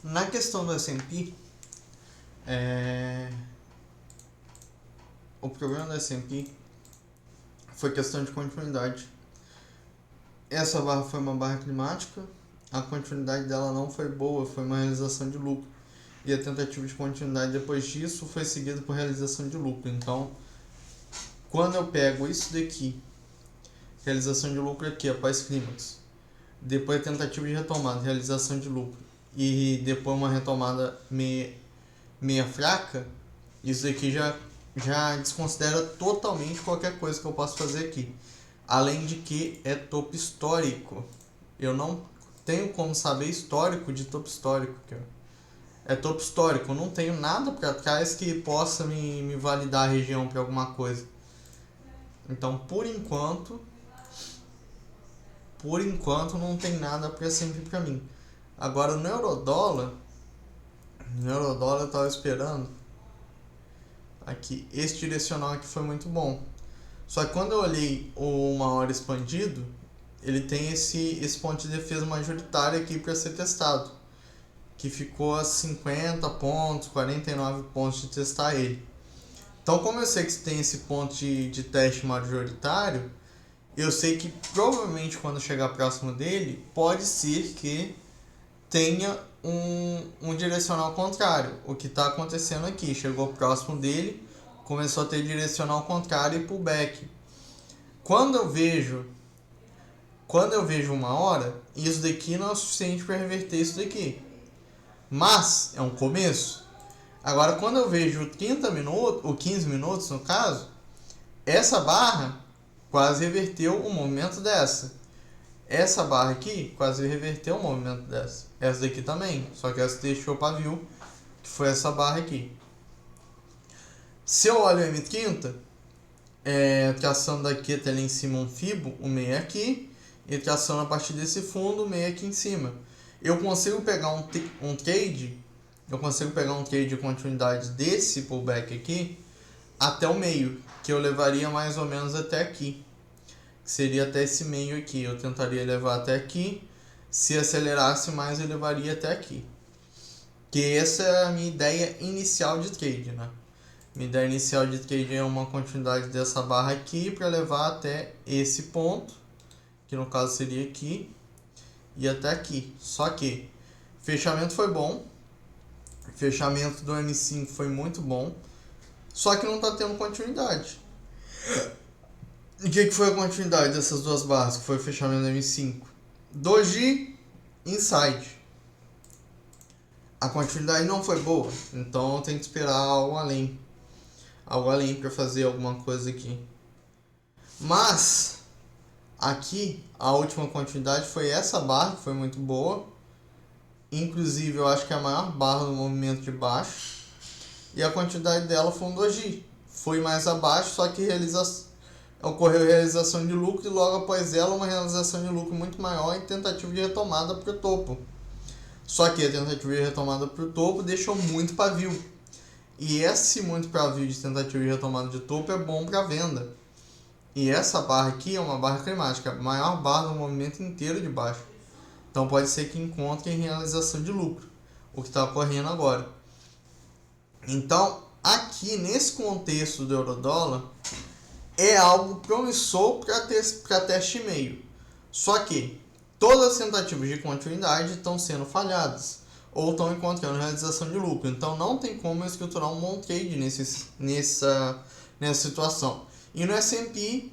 Na questão do S&P, o problema do S&P foi questão de continuidade. Essa barra foi uma barra climática, a continuidade dela não foi boa, foi uma realização de lucro. E a tentativa de continuidade depois disso foi seguida por realização de lucro. Então, quando eu pego isso daqui, realização de lucro aqui após clímax, depois a tentativa de retomada, realização de lucro, e depois uma retomada meia fraca, isso daqui já desconsidera totalmente qualquer coisa que eu possa fazer aqui. Além de que é topo histórico. Eu não tenho como saber histórico de topo histórico. É topo histórico. Eu não tenho nada para trás que possa me validar a região para alguma coisa. Então, por enquanto não tem nada para sempre para mim. Agora, no eurodólar eu estava esperando aqui, esse direcional aqui foi muito bom. Só que quando eu olhei o 1 hora expandido, ele tem esse ponto de defesa majoritário aqui para ser testado, que ficou a 50 pontos, 49 pontos de testar ele. Então, como eu sei que tem esse ponto de teste majoritário, eu sei que provavelmente quando chegar próximo dele, pode ser que tenha um direcional contrário. O que está acontecendo aqui, chegou próximo dele, começou a ter direcional contrário e pullback. Quando eu vejo 1 hora, isso daqui não é o suficiente para reverter isso daqui. Mas é um começo. Agora, quando eu vejo 30 minutos, ou 15 minutos no caso, essa barra quase reverteu o movimento dessa. Essa barra aqui quase reverteu o movimento dessa. Essa daqui também, só que essa deixou pavio, que foi essa barra aqui. Se eu olho o M30, traçando daqui até lá em cima um fibo, o meio aqui, e traçando a partir desse fundo, o meio aqui em cima. Eu consigo pegar um trade de continuidade desse pullback aqui até o meio, que eu levaria mais ou menos até aqui, que seria até esse meio aqui. Eu tentaria levar até aqui, se acelerasse mais eu levaria até aqui, que essa é a minha ideia inicial de trade, né? Minha ideia inicial de trade é uma continuidade dessa barra aqui para levar até esse ponto, que no caso seria aqui, e até aqui. Só que fechamento foi bom, fechamento do M5 foi muito bom, só que não está tendo continuidade. O que foi a continuidade dessas duas barras, que foi o fechamento do M5? Doji inside. A continuidade não foi boa, então eu tenho que esperar algo além para fazer alguma coisa aqui. Mas aqui a última continuidade foi essa barra, que foi muito boa. Inclusive eu acho que é a maior barra do movimento de baixo. E a quantidade dela foi um doji. Foi mais abaixo, só que ocorreu realização de lucro e logo após ela uma realização de lucro muito maior e tentativa de retomada para o topo. Só que a tentativa de retomada para o topo deixou muito pavio. E esse muito pavio de tentativa de retomada de topo é bom para venda. E essa barra aqui é uma barra climática, a maior barra do movimento inteiro de baixo. Então pode ser que encontre em realização de lucro, o que está ocorrendo agora. Então, aqui nesse contexto do eurodólar, é algo promissor para teste meio. Só que todas as tentativas de continuidade estão sendo falhadas ou estão encontrando realização de lucro. Então não tem como eu estruturar um bom trade nessa situação. E no S&P,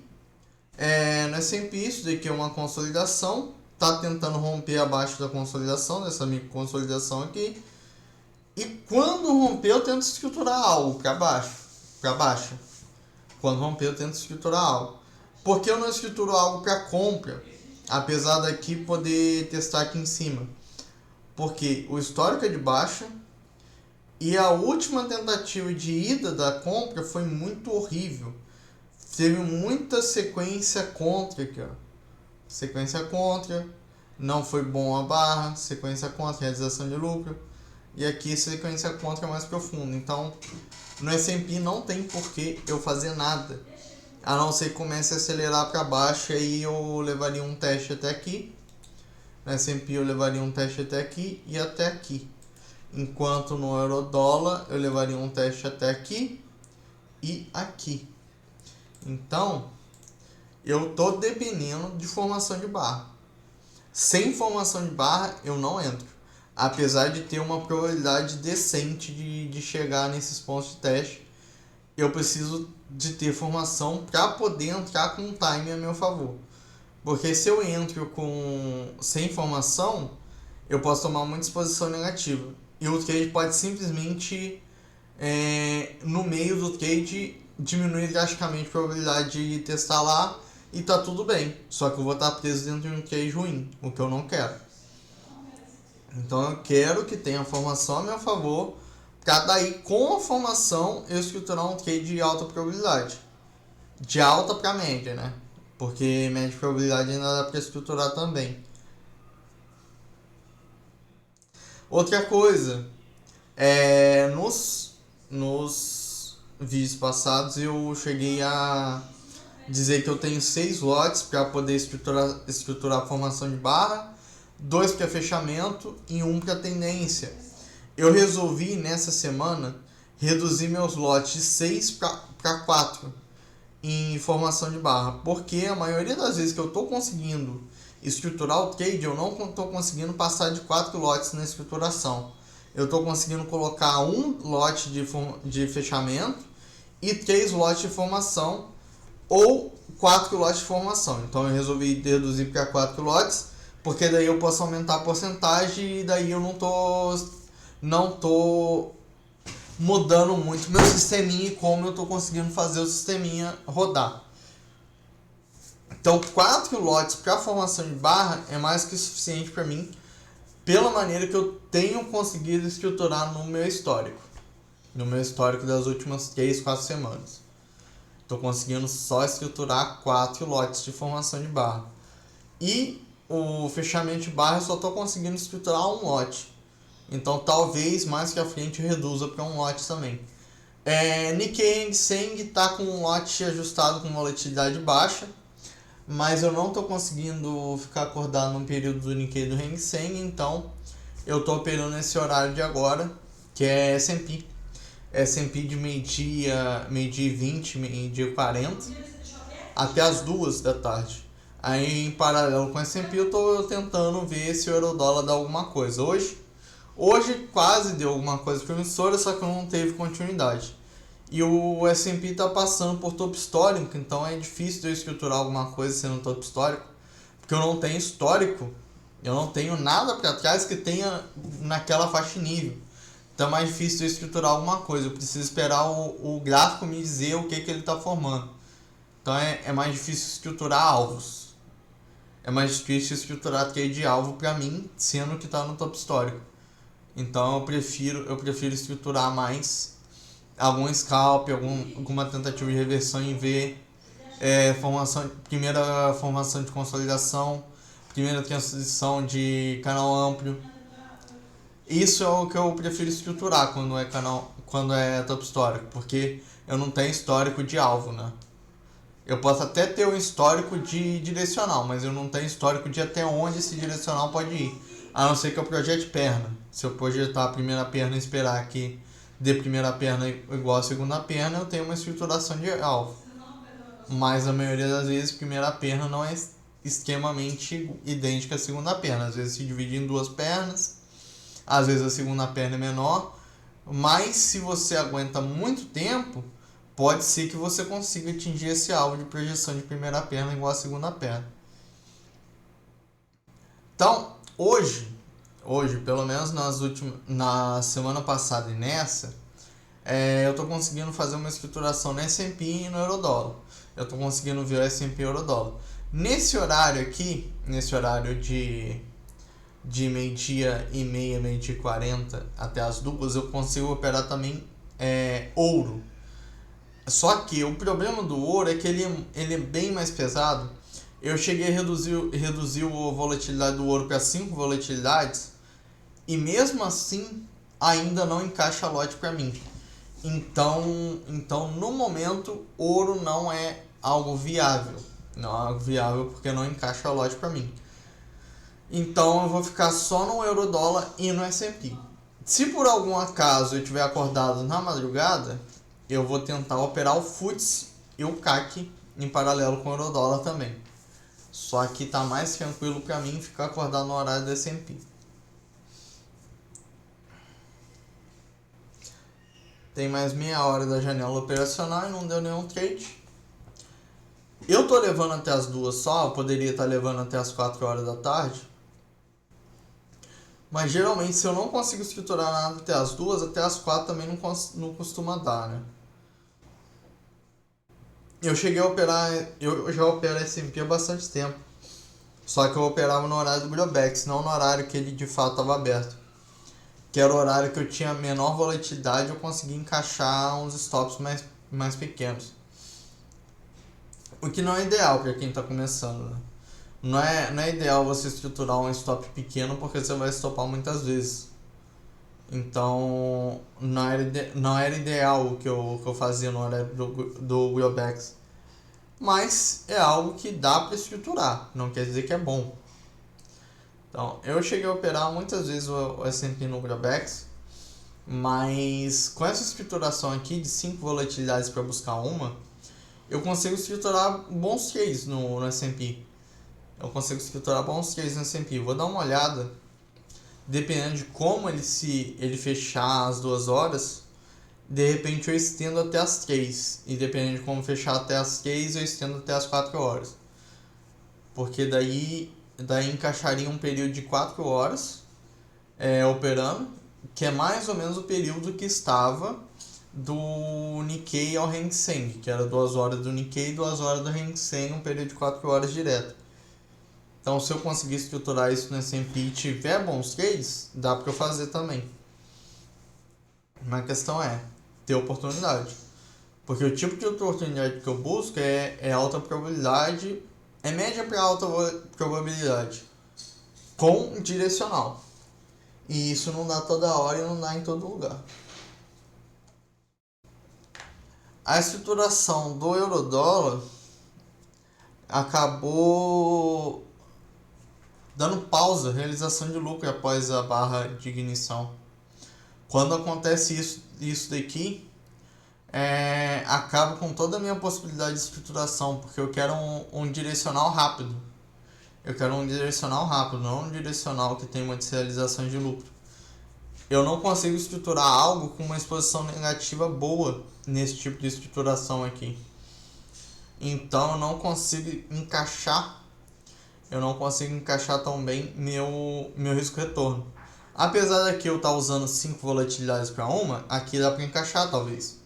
isso daqui é uma consolidação, está tentando romper abaixo da consolidação, dessa microconsolidação aqui. E quando romper, eu tento estruturar algo para baixo. Quando romper, eu tento estruturar algo. Por que eu não estruturo algo para compra? Apesar daqui poder testar aqui em cima. Porque o histórico é de baixa e a última tentativa de ida da compra foi muito horrível. Teve muita sequência contra aqui, ó. Sequência contra, não foi bom a barra, sequência contra, realização de lucro. E aqui sequência contra mais profunda. Então, no S&P não tem por que eu fazer nada, a não ser que comece a acelerar para baixo. Aí eu levaria um teste até aqui. No S&P eu levaria um teste até aqui e até aqui. enquanto no euro-dólar eu levaria um teste até aqui e aqui. Então, eu tô dependendo de formação de barra. Sem formação de barra, eu não entro. Apesar de ter uma probabilidade decente de chegar nesses pontos de teste, eu preciso de ter formação para poder entrar com um time a meu favor. Porque se eu entro sem formação, eu posso tomar muita exposição negativa. E o trade pode simplesmente, no meio do trade, diminuir drasticamente a probabilidade de testar lá e tá tudo bem. Só que eu vou estar preso dentro de um trade ruim, o que eu não quero. Então eu quero que tenha formação a meu favor, para daí com a formação eu estruturar um trade de alta probabilidade. De alta para média, né? Porque média probabilidade ainda dá para estruturar também. Outra coisa, nos vídeos passados eu cheguei a dizer que eu tenho 6 lotes para poder estruturar a formação de barra, 2 para fechamento e 1 para tendência. Eu resolvi nessa semana reduzir meus lotes de 6 para 4 em formação de barra, porque a maioria das vezes que eu estou conseguindo estruturar o trade, eu não estou conseguindo passar de 4 lotes na estruturação. Eu estou conseguindo colocar um lote de fechamento e 3 lotes de formação ou 4 lotes de formação. Então eu resolvi reduzir para 4 lotes, porque daí eu posso aumentar a porcentagem e daí eu não tô mudando muito meu sisteminha e como eu tô conseguindo fazer o sisteminha rodar. Então 4 lotes para formação de barra é mais que suficiente para mim, pela maneira que eu tenho conseguido estruturar no meu histórico. No meu histórico das últimas 3, 4 semanas. Estou conseguindo só estruturar 4 lotes de formação de barra. E o fechamento de barra eu só estou conseguindo estruturar um lote. Então talvez mais que a frente eu reduza para um lote também. Nikkei Hang Seng está com um lote ajustado com volatilidade baixa, mas eu não estou conseguindo ficar acordado no período do Nikkei do Hang Seng, então eu estou operando nesse horário de agora, que é S&P. S&P de meio-dia 20, meio-dia 40, até as 2 da tarde. Aí em paralelo com o S&P eu estou tentando ver se o euro-dólar dá alguma coisa. Hoje quase deu alguma coisa promissora, só que não teve continuidade. E o S&P está passando por topo histórico, então é difícil de eu estruturar alguma coisa sendo topo histórico, porque eu não tenho histórico, eu não tenho nada para trás que tenha naquela faixa de nível. Então é mais difícil de eu estruturar alguma coisa, eu preciso esperar o gráfico me dizer o que ele está formando. Então é mais difícil estruturar alvos. É mais difícil estruturar trade de alvo para mim, sendo que está no topo histórico. Então eu prefiro estruturar mais algum scalp, alguma tentativa de reversão em V, primeira formação de consolidação, primeira transição de canal amplo. Isso é o que eu prefiro estruturar quando é top histórico, porque eu não tenho histórico de alvo, né? Eu posso até ter um histórico de direcional, mas eu não tenho histórico de até onde esse direcional pode ir. A não ser que eu projete perna. Se eu projetar a primeira perna e esperar que dê primeira perna igual a segunda perna, eu tenho uma estruturação de alvo. Mas a maioria das vezes, a primeira perna não é extremamente idêntica à segunda perna. Às vezes se divide em 2 pernas, às vezes a segunda perna é menor. Mas se você aguenta muito tempo, pode ser que você consiga atingir esse alvo de projeção de primeira perna igual a segunda perna. Então, hoje, pelo menos na semana passada e nessa, eu estou conseguindo fazer uma estruturação no S&P e no Eurodólar. Eu estou conseguindo ver o S&P e o Eurodólar. Nesse horário aqui, nesse horário de meio-dia e meia, meio-dia e 40 até as 2, eu consigo operar também ouro. Só que o problema do ouro é que ele é bem mais pesado. Eu cheguei a reduzir a volatilidade do ouro para 5 volatilidades e mesmo assim ainda não encaixa lote para mim. Então no momento ouro não é algo viável. Não é algo viável porque não encaixa lote para mim. Então eu vou ficar só no euro-dólar e no S&P. Se por algum acaso eu tiver acordado na madrugada, eu vou tentar operar o FTSE e o CAC em paralelo com o Eurodólar também. Só que tá mais tranquilo para mim ficar acordado no horário do S&P. Tem mais meia hora da janela operacional e não deu nenhum trade. Eu tô levando até as 2 só, eu poderia estar levando até as 4 horas da tarde. Mas geralmente se eu não consigo escriturar nada até as 2, até as 4 também não costuma dar, né? Eu cheguei a operar, eu já opero S&P há bastante tempo. Só que eu operava no horário do Globex, não no horário que ele de fato estava aberto. Que era o horário que eu tinha menor volatilidade, eu conseguia encaixar uns stops mais pequenos. O que não é ideal para quem está começando, né? Não é ideal você estruturar um stop pequeno porque você vai stopar muitas vezes. Então, não era ideal o que eu fazia no horário do Globex. Mas é algo que dá para estruturar, não quer dizer que é bom. Então, eu cheguei a operar muitas vezes o S&P no Globex, mas com essa estruturação aqui de 5 volatilidades para buscar uma, eu consigo estruturar bons trades no S&P. Eu consigo estruturar bons trades no S&P. Vou dar uma olhada, dependendo de como ele fechar às 2 horas, de repente eu estendo até as 3. E dependendo de como fechar até as 3, eu estendo até as 4 horas. Porque daí encaixaria um período de 4 horas operando, que é mais ou menos o período que estava do Nikkei ao Hang Seng, que era 2 horas do Nikkei e 2 horas do Hang Seng, um período de 4 horas direto. Então, se eu conseguir estruturar isso no S&P e tiver bons trades, dá para eu fazer também. Mas a questão é ter oportunidade. Porque o tipo de oportunidade que eu busco é alta probabilidade, é média para alta probabilidade, com direcional. E isso não dá toda hora e não dá em todo lugar. A estruturação do Eurodólar acabou dando pausa, realização de lucro após a barra de ignição. Quando acontece isso daqui, acaba com toda a minha possibilidade de estruturação, porque eu quero um direcional rápido. Eu quero um direcional rápido, não um direcional que tem uma realização de lucro. Eu não consigo estruturar algo com uma exposição negativa boa nesse tipo de estruturação aqui. Então eu não consigo encaixar tão bem meu risco-retorno. Apesar daqui eu estar usando 5 volatilidades para uma, aqui dá para encaixar talvez.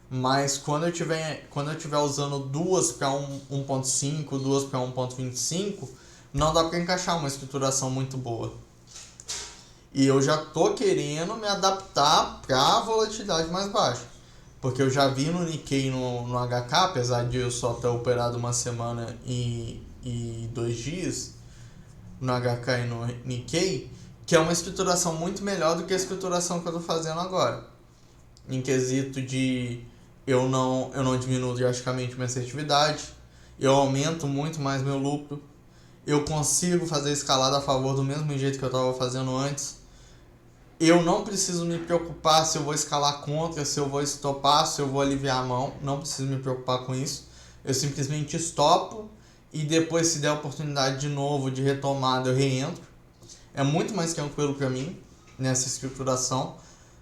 Mas quando eu tiver usando duas para 1.5, duas para 1.25, não dá para encaixar uma estruturação muito boa. E eu já tô querendo me adaptar para a volatilidade mais baixa. Porque eu já vi no Nikkei no HK, apesar de eu só ter operado uma semana e 2 dias no HK e no Nikkei, que é uma estruturação muito melhor do que a estruturação que eu tô fazendo agora. Em quesito de eu não diminuo drasticamente minha assertividade, eu aumento muito mais meu lucro, eu consigo fazer escalada a favor do mesmo jeito que eu estava fazendo antes. Eu não preciso me preocupar se eu vou escalar contra, se eu vou estopar, se eu vou aliviar a mão. Não preciso me preocupar com isso. Eu simplesmente estopo e depois, se der a oportunidade de novo de retomada, eu reentro. É muito mais tranquilo para mim nessa estruturação.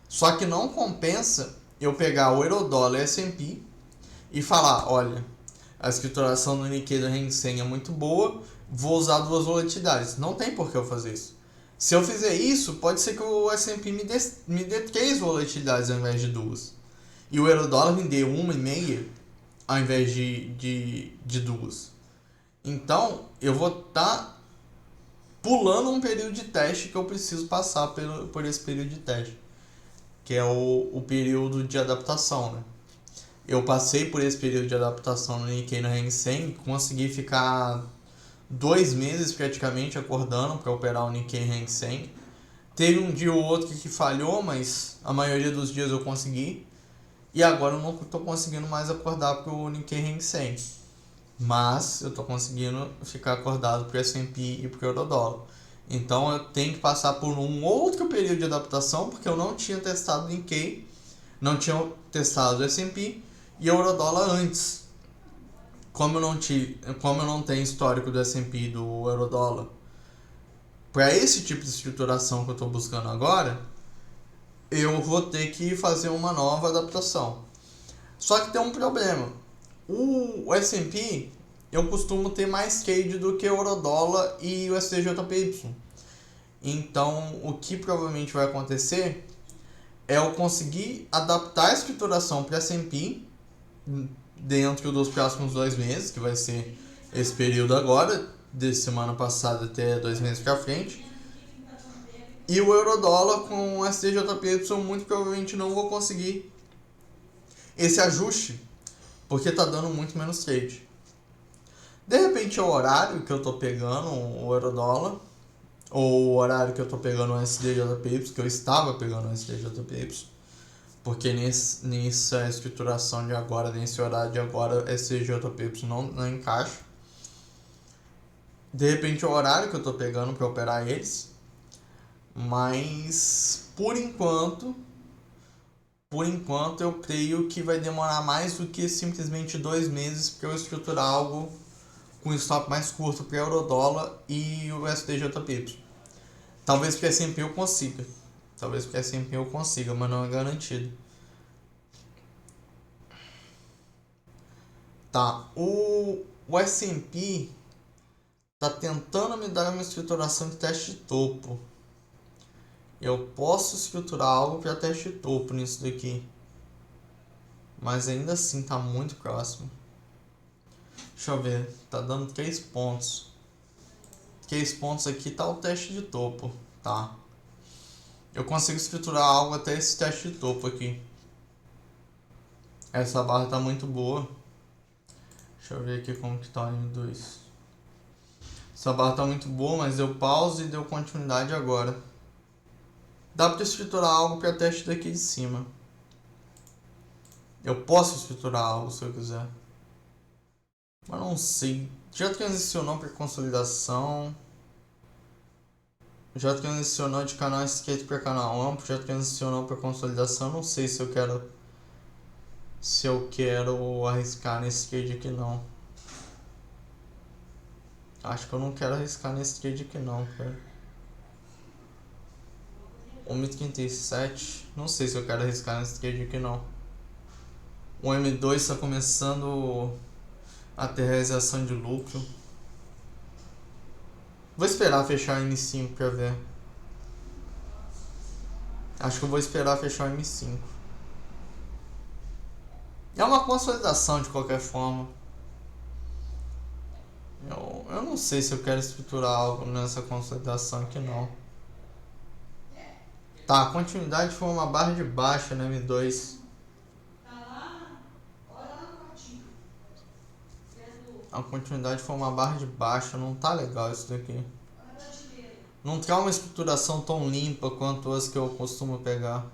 Só que não compensa eu pegar o Eurodólar e o S&P e falar, olha, a estruturação do Nikkei do Hang Seng é muito boa, vou usar 2 volatilidades. Não tem por que eu fazer isso. Se eu fizer isso, pode ser que o S&P me dê 3 volatilidades ao invés de 2. E o Eurodólar me dê 1,5 ao invés de 2. Então, eu vou estar pulando um período de teste que eu preciso passar por esse período de teste, que é o período de adaptação, né? Eu passei por esse período de adaptação no Nikkei no Hang Seng, consegui ficar 2 meses praticamente acordando para operar o Nikkei Hang Seng. Teve um dia ou outro que falhou, mas a maioria dos dias eu consegui. E agora eu não estou conseguindo mais acordar para o Nikkei Hang Seng. Mas eu estou conseguindo ficar acordado para o S&P e para o Eurodólar. Então eu tenho que passar por um outro período de adaptação, porque eu não tinha testado o Nikkei, não tinha testado o S&P e o Eurodólar antes. Como eu não tenho histórico do S&P e do Eurodólar, para esse tipo de estruturação que eu estou buscando agora, eu vou ter que fazer uma nova adaptação. Só que tem um problema. O S&P, eu costumo ter mais trade do que o Eurodólar e o STJPY. Então, o que provavelmente vai acontecer é eu conseguir adaptar a escrituração para S&P dentro dos próximos 2 meses, que vai ser esse período agora, de semana passada até 2 meses para frente. E o Eurodólar com o STJPY muito provavelmente não vou conseguir esse ajuste, porque tá dando muito menos trade. De repente é o horário que eu tô pegando o Eurodólar, ou o horário que eu tô pegando o STJPY, que eu estava pegando o STJPY, porque nessa escrituração de agora, nesse horário de agora, STJPY não encaixa. De repente é o horário que eu tô pegando para operar eles, mas por enquanto eu creio que vai demorar mais do que simplesmente 2 meses para eu estruturar algo com stop mais curto para Eurodólar e o STJPY. Talvez para S&P eu consiga. Mas não é garantido. Tá, o S&P tá tentando me dar uma estruturação de teste de topo. Eu posso estruturar algo para teste de topo nisso daqui, mas ainda assim tá muito próximo. Deixa eu ver, tá dando 3 pontos. 3 pontos aqui tá o teste de topo, tá? Eu consigo estruturar algo até esse teste de topo aqui. Essa barra tá muito boa. Deixa eu ver aqui como que tá o M2. Essa barra tá muito boa, mas deu pause e deu continuidade agora. Dá para estruturar algo para teste daqui de cima. Eu posso estruturar algo se eu quiser. Mas não sei. Já transicionou para consolidação. Já transicionou de canal estreito para canal amplo. Já transicionou para consolidação. Não sei se eu quero arriscar nesse trade aqui não. Acho que eu não quero arriscar nesse trade aqui não, cara. 1,37. Não sei se eu quero arriscar nesse trade aqui não. O M2 está começando a ter realização de lucro. Vou esperar fechar o M5 pra ver. Acho que eu vou esperar fechar o M5. É uma consolidação de qualquer forma. Eu não sei se eu quero estruturar algo nessa consolidação aqui não. Tá, a continuidade foi uma barra de baixa no M2. A continuidade foi uma barra de baixa, não tá legal isso daqui. Não tem uma estruturação tão limpa quanto as que eu costumo pegar.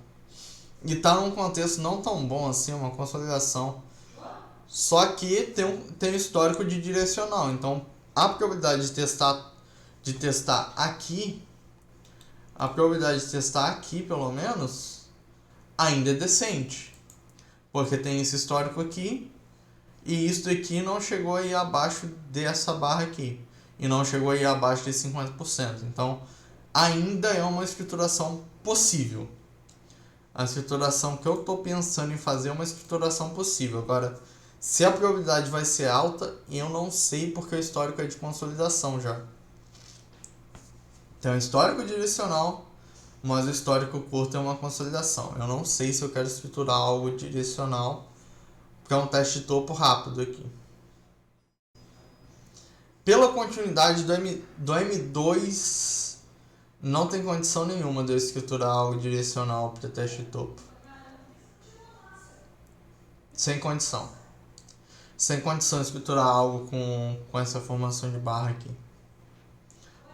E tá num contexto não tão bom assim, uma consolidação. Só que tem um histórico de direcional. Então a probabilidade de testar aqui, pelo menos, ainda é decente. Porque tem esse histórico aqui. E isso aqui não chegou aí abaixo dessa barra aqui. E não chegou aí abaixo de 50%. Então, ainda é uma escrituração possível. A escrituração que eu estou pensando em fazer é uma escrituração possível. Agora, se a probabilidade vai ser alta, eu não sei porque o histórico é de consolidação já. Tem um histórico direcional, mas o histórico curto é uma consolidação. Eu não sei se eu quero escriturar algo direcional, porque é um teste de topo rápido aqui. Pela continuidade do M2, não tem condição nenhuma de eu escriturar algo direcional para teste de topo. Sem condição. Sem condição de escriturar algo com essa formação de barra aqui.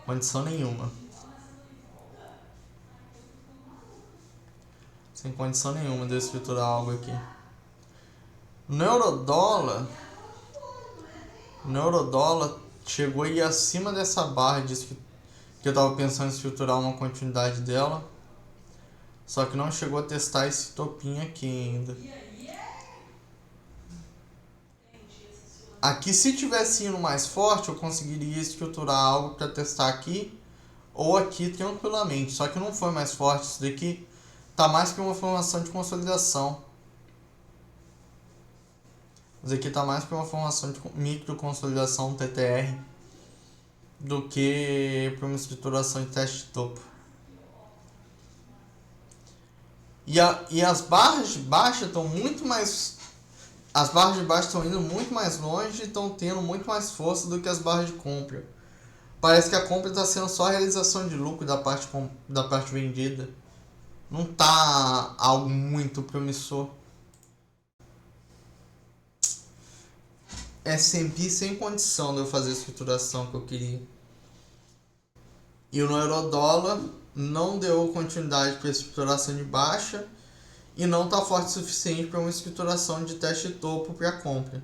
Condição nenhuma. Sem condição nenhuma de eu escriturar algo aqui. No Eurodólar chegou aí acima dessa barra que que eu estava pensando em estruturar uma continuidade dela. Só que não chegou a testar esse topinho aqui ainda. Aqui, se tivesse indo mais forte, eu conseguiria estruturar algo para testar aqui ou aqui tranquilamente. Só que não foi mais forte. Isso daqui tá mais que uma formação de consolidação. Isso aqui tá mais que uma formação de micro consolidação TTR do que para uma estruturação de teste de topo. E as barras de baixa estão muito mais... As barras de baixo estão indo muito mais longe e estão tendo muito mais força do que as barras de compra. Parece que a compra está sendo só a realização de lucro da parte vendida. Não está algo muito promissor. S&P sem condição de eu fazer a estruturação que eu queria. E o Eurodólar não deu continuidade para a estruturação de baixa e não está forte o suficiente para uma estruturação de teste de topo para compra.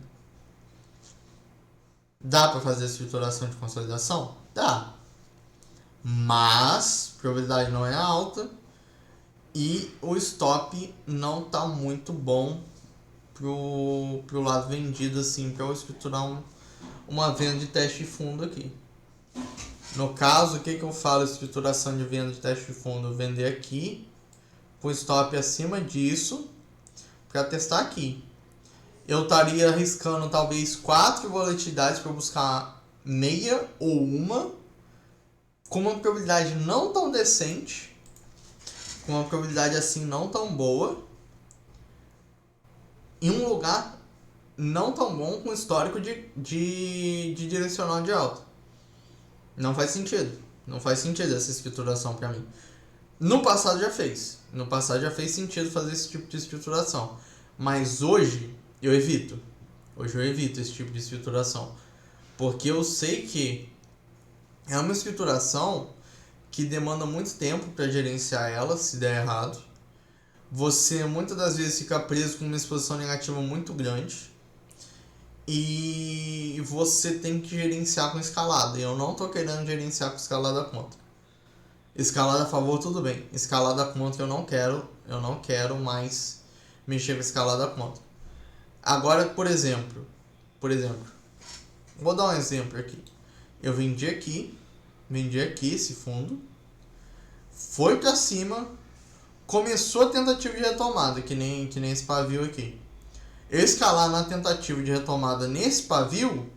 Dá para fazer a estruturação de consolidação? Dá. Mas a probabilidade não é alta e o stop não está muito bom pro lado vendido, assim, para eu estruturar uma venda de teste de fundo aqui. No caso, o que eu falo estruturação de venda de teste de fundo? Eu vender aqui, com stop acima disso, para testar aqui. Eu estaria arriscando talvez 4 volatilidades para buscar meia ou uma, com uma probabilidade não tão decente, com uma probabilidade assim não tão boa, em um lugar não tão bom com histórico de direcional de alta. Não faz sentido. Não faz sentido essa estruturação para mim. No passado já fez. No passado já fez sentido fazer esse tipo de estruturação. Mas hoje eu evito. Hoje eu evito esse tipo de estruturação. Porque eu sei que é uma estruturação que demanda muito tempo para gerenciar ela, se der errado. Você muitas das vezes fica preso com uma exposição negativa muito grande. E você tem que gerenciar com escalada. E eu não estou querendo gerenciar com escalada contra. Escalada a favor, tudo bem. Escalada contra eu não quero mais mexer com escalada contra. Agora, por exemplo, vou dar um exemplo aqui. Eu vendi aqui esse fundo, foi para cima, começou a tentativa de retomada, que nem esse pavio aqui. Eu escalar na tentativa de retomada nesse pavio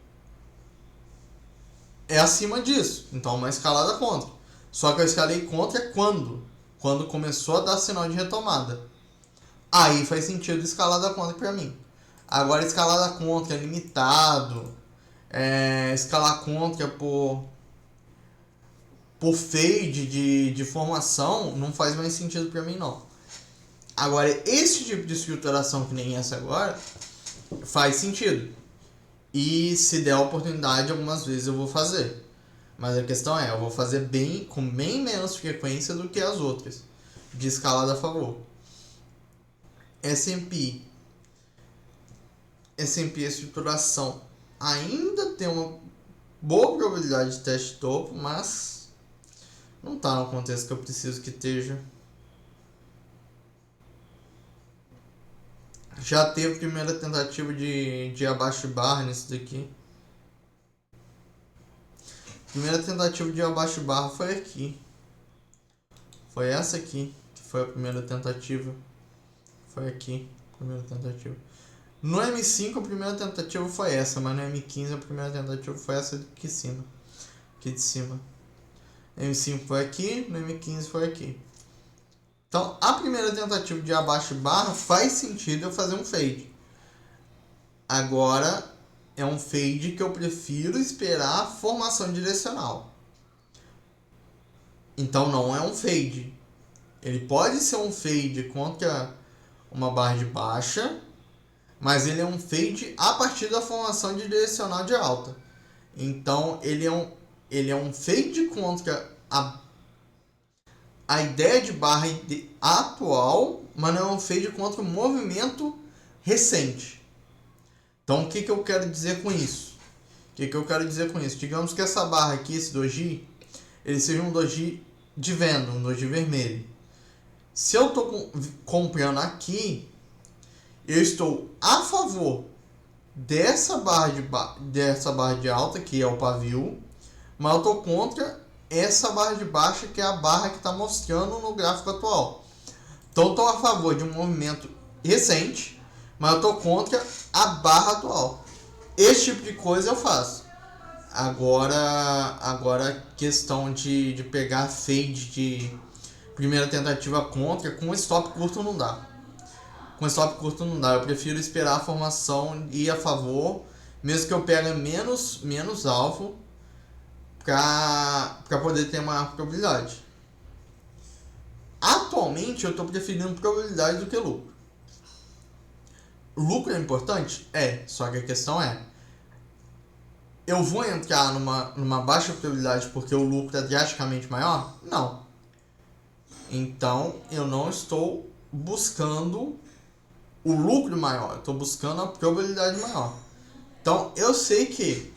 é acima disso. Então, uma escalada contra. Só que eu escalei contra quando? Quando começou a dar sinal de retomada. Aí faz sentido escalada contra para mim. Agora, escalada contra limitado, escalar contra por fade de formação, não faz mais sentido para mim, não. Agora, esse tipo de estruturação que nem essa agora, faz sentido. E se der a oportunidade, algumas vezes eu vou fazer. Mas a questão é, eu vou fazer com bem menos frequência do que as outras, de escalada a favor. S&P estruturação ainda tem uma boa probabilidade de teste de topo, mas não está no contexto que eu preciso que esteja. Já teve a primeira tentativa de abaixo de barra nisso daqui. Primeira tentativa de abaixo de barra foi aqui. Foi essa aqui que foi a primeira tentativa. Foi aqui, primeira tentativa. No M5 a primeira tentativa foi essa, mas no M15 a primeira tentativa foi essa aqui de cima. M5 foi aqui, no M15 foi aqui. Então, a primeira tentativa de abaixo de barra faz sentido eu fazer um fade. Agora, é um fade que eu prefiro esperar a formação direcional. Então, não é um fade. Ele pode ser um fade contra uma barra de baixa, mas ele é um fade a partir da formação de direcional de alta. Então, ele é um fade contra a ideia de barra atual, mas não é um fade contra o movimento recente. Então, o que eu quero dizer com isso? Digamos que essa barra aqui, esse doji, ele seja um doji de venda, um doji vermelho. Se eu estou comprando aqui, eu estou a favor dessa barra de alta, que é o pavio, mas eu estou contra essa barra de baixa, que é a barra que está mostrando no gráfico atual. Então eu estou a favor de um movimento recente, mas eu estou contra a barra atual. Esse tipo de coisa eu faço. Agora questão de pegar fade de primeira tentativa contra, com stop curto não dá. Com stop curto não dá. Eu prefiro esperar a formação ir a favor, mesmo que eu pegue menos alvo, para poder ter maior probabilidade. Atualmente eu estou preferindo probabilidade do que lucro. Lucro é importante? É, só que a questão é, eu vou entrar numa baixa probabilidade porque o lucro é drasticamente maior? Não. Então eu não estou buscando o lucro maior, eu estou buscando a probabilidade maior. Então eu sei aqui,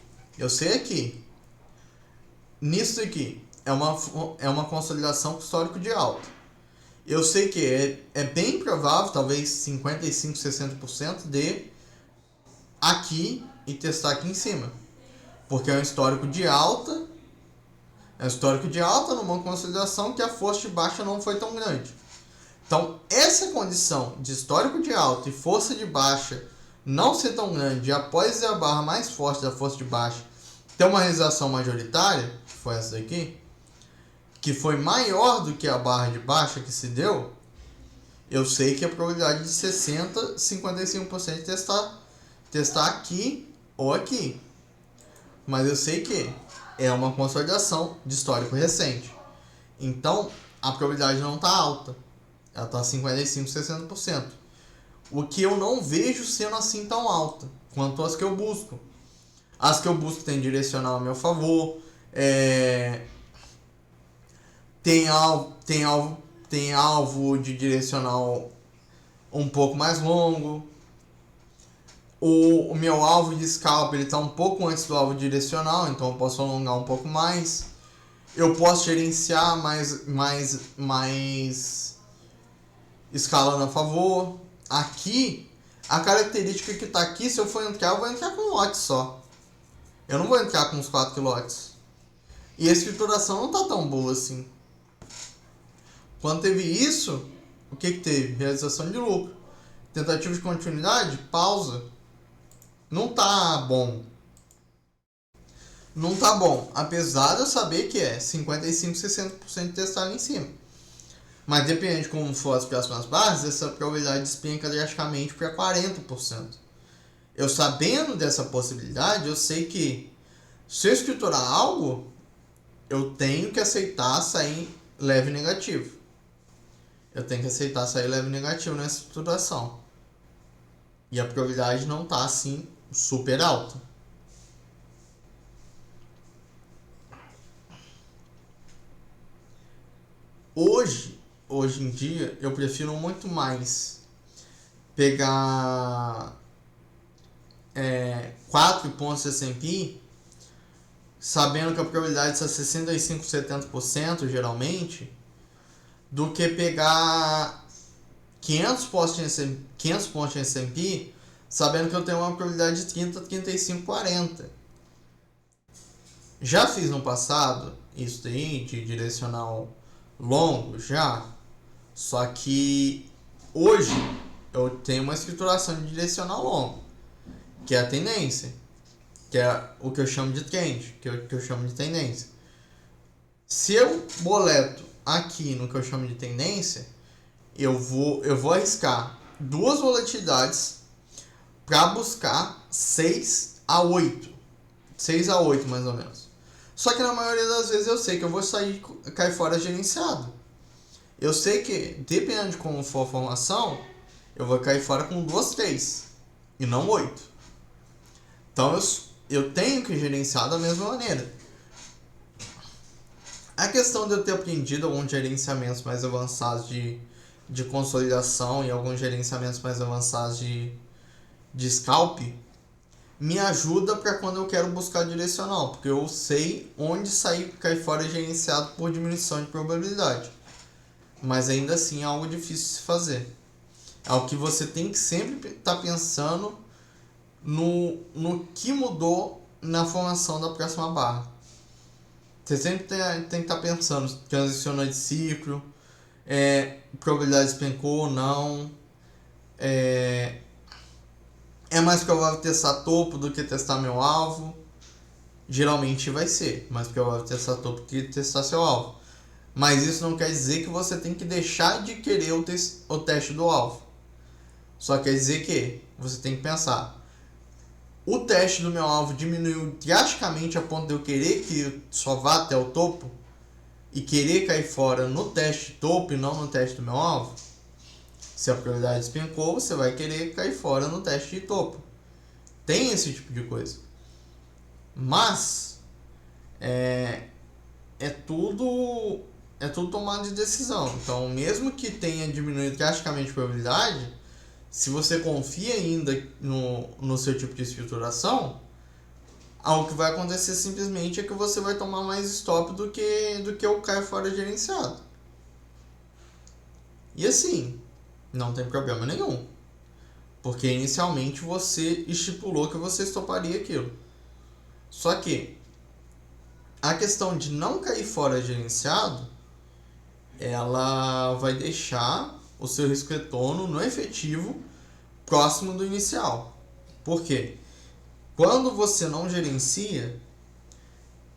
nisso aqui é uma consolidação com histórico de alta. Eu sei que é bem provável, talvez 55%, 60% de aqui e testar aqui em cima. Porque é um histórico de alta. É um histórico de alta numa consolidação que a força de baixa não foi tão grande. Então, essa condição de histórico de alta e força de baixa não ser tão grande, e após a barra mais forte da força de baixa ter uma realização majoritária, que foi essa daqui, que foi maior do que a barra de baixa que se deu, eu sei que a probabilidade de 60%, 55% de testar aqui ou aqui. Mas eu sei que é uma consolidação de histórico recente. Então, a probabilidade não está alta. Ela está 55%, 60%. O que eu não vejo sendo assim tão alta quanto as que eu busco. As que eu busco têm direcional a meu favor. Tem alvo de direcional um pouco mais longo. O meu alvo de scalp está um pouco antes do alvo direcional, então eu posso alongar um pouco mais. Eu posso gerenciar mais escalando a favor. Aqui, a característica que está aqui, se eu for entrar, eu vou entrar com um lote só. Eu não vou entrar com os 4 lotes. E a escrituração não está tão boa assim. Quando teve isso, o que teve? Realização de lucro. Tentativa de continuidade, pausa. Não tá bom. Não tá bom. Apesar de eu saber que é 55%, 60% de testar em cima. Mas dependendo de como for as próximas barras, essa probabilidade despenca drasticamente para 40%. Eu sabendo dessa possibilidade, eu sei que se eu escriturar algo, eu tenho que aceitar sair leve negativo. Nessa escrituração. E a probabilidade não está assim super alta. Hoje em dia, eu prefiro muito mais pegar 4 pontos de S&P, sabendo que a probabilidade está 65%, 70% geralmente, do que pegar 500 pontos de S&P, sabendo que eu tenho uma probabilidade de 30, 35, 40. Já fiz no passado isso daí, de direcional longo, já. Só que hoje eu tenho uma escrituração de direcional longo, que é a tendência, que é o que eu chamo de trend, que é o que eu chamo de tendência. Se eu boleto aqui no que eu chamo de tendência, eu vou arriscar 2 volatilidades para buscar 6 a 8 mais ou menos. Só que na maioria das vezes eu sei que eu vou cair fora gerenciado. Eu sei que, dependendo de como for a formação, eu vou cair fora com 2, 3 e não 8. Então eu tenho que gerenciar da mesma maneira. A questão de eu ter aprendido alguns gerenciamentos mais avançados de consolidação e alguns gerenciamentos mais avançados de scalp me ajuda para quando eu quero buscar direcional, porque eu sei onde cair fora é gerenciado por diminuição de probabilidade. Mas ainda assim é algo difícil de se fazer. É o que você tem que sempre estar pensando no que mudou na formação da próxima barra. Você sempre tem que estar pensando, transicionou de ciclo, probabilidade despencou ou não, é mais provável testar topo do que testar meu alvo. Geralmente vai ser mais provável testar topo do que testar seu alvo. Mas isso não quer dizer que você tem que deixar de querer o teste do alvo. Só quer dizer que você tem que pensar: o teste do meu alvo diminuiu drasticamente a ponto de eu querer que só vá até o topo e querer cair fora no teste topo e não no teste do meu alvo? Se a probabilidade despencou, você vai querer cair fora no teste de topo. Tem esse tipo de coisa. Mas é tudo tomado de decisão. Então, mesmo que tenha diminuído drasticamente a probabilidade, se você confia ainda no seu tipo de estruturação, algo que vai acontecer simplesmente é que você vai tomar mais stop do que o cair fora gerenciado. E assim, não tem problema nenhum, porque inicialmente você estipulou que você estoparia aquilo. Só que a questão de não cair fora gerenciado, ela vai deixar o seu risco retorno no efetivo próximo do inicial. Por quê? Quando você não gerencia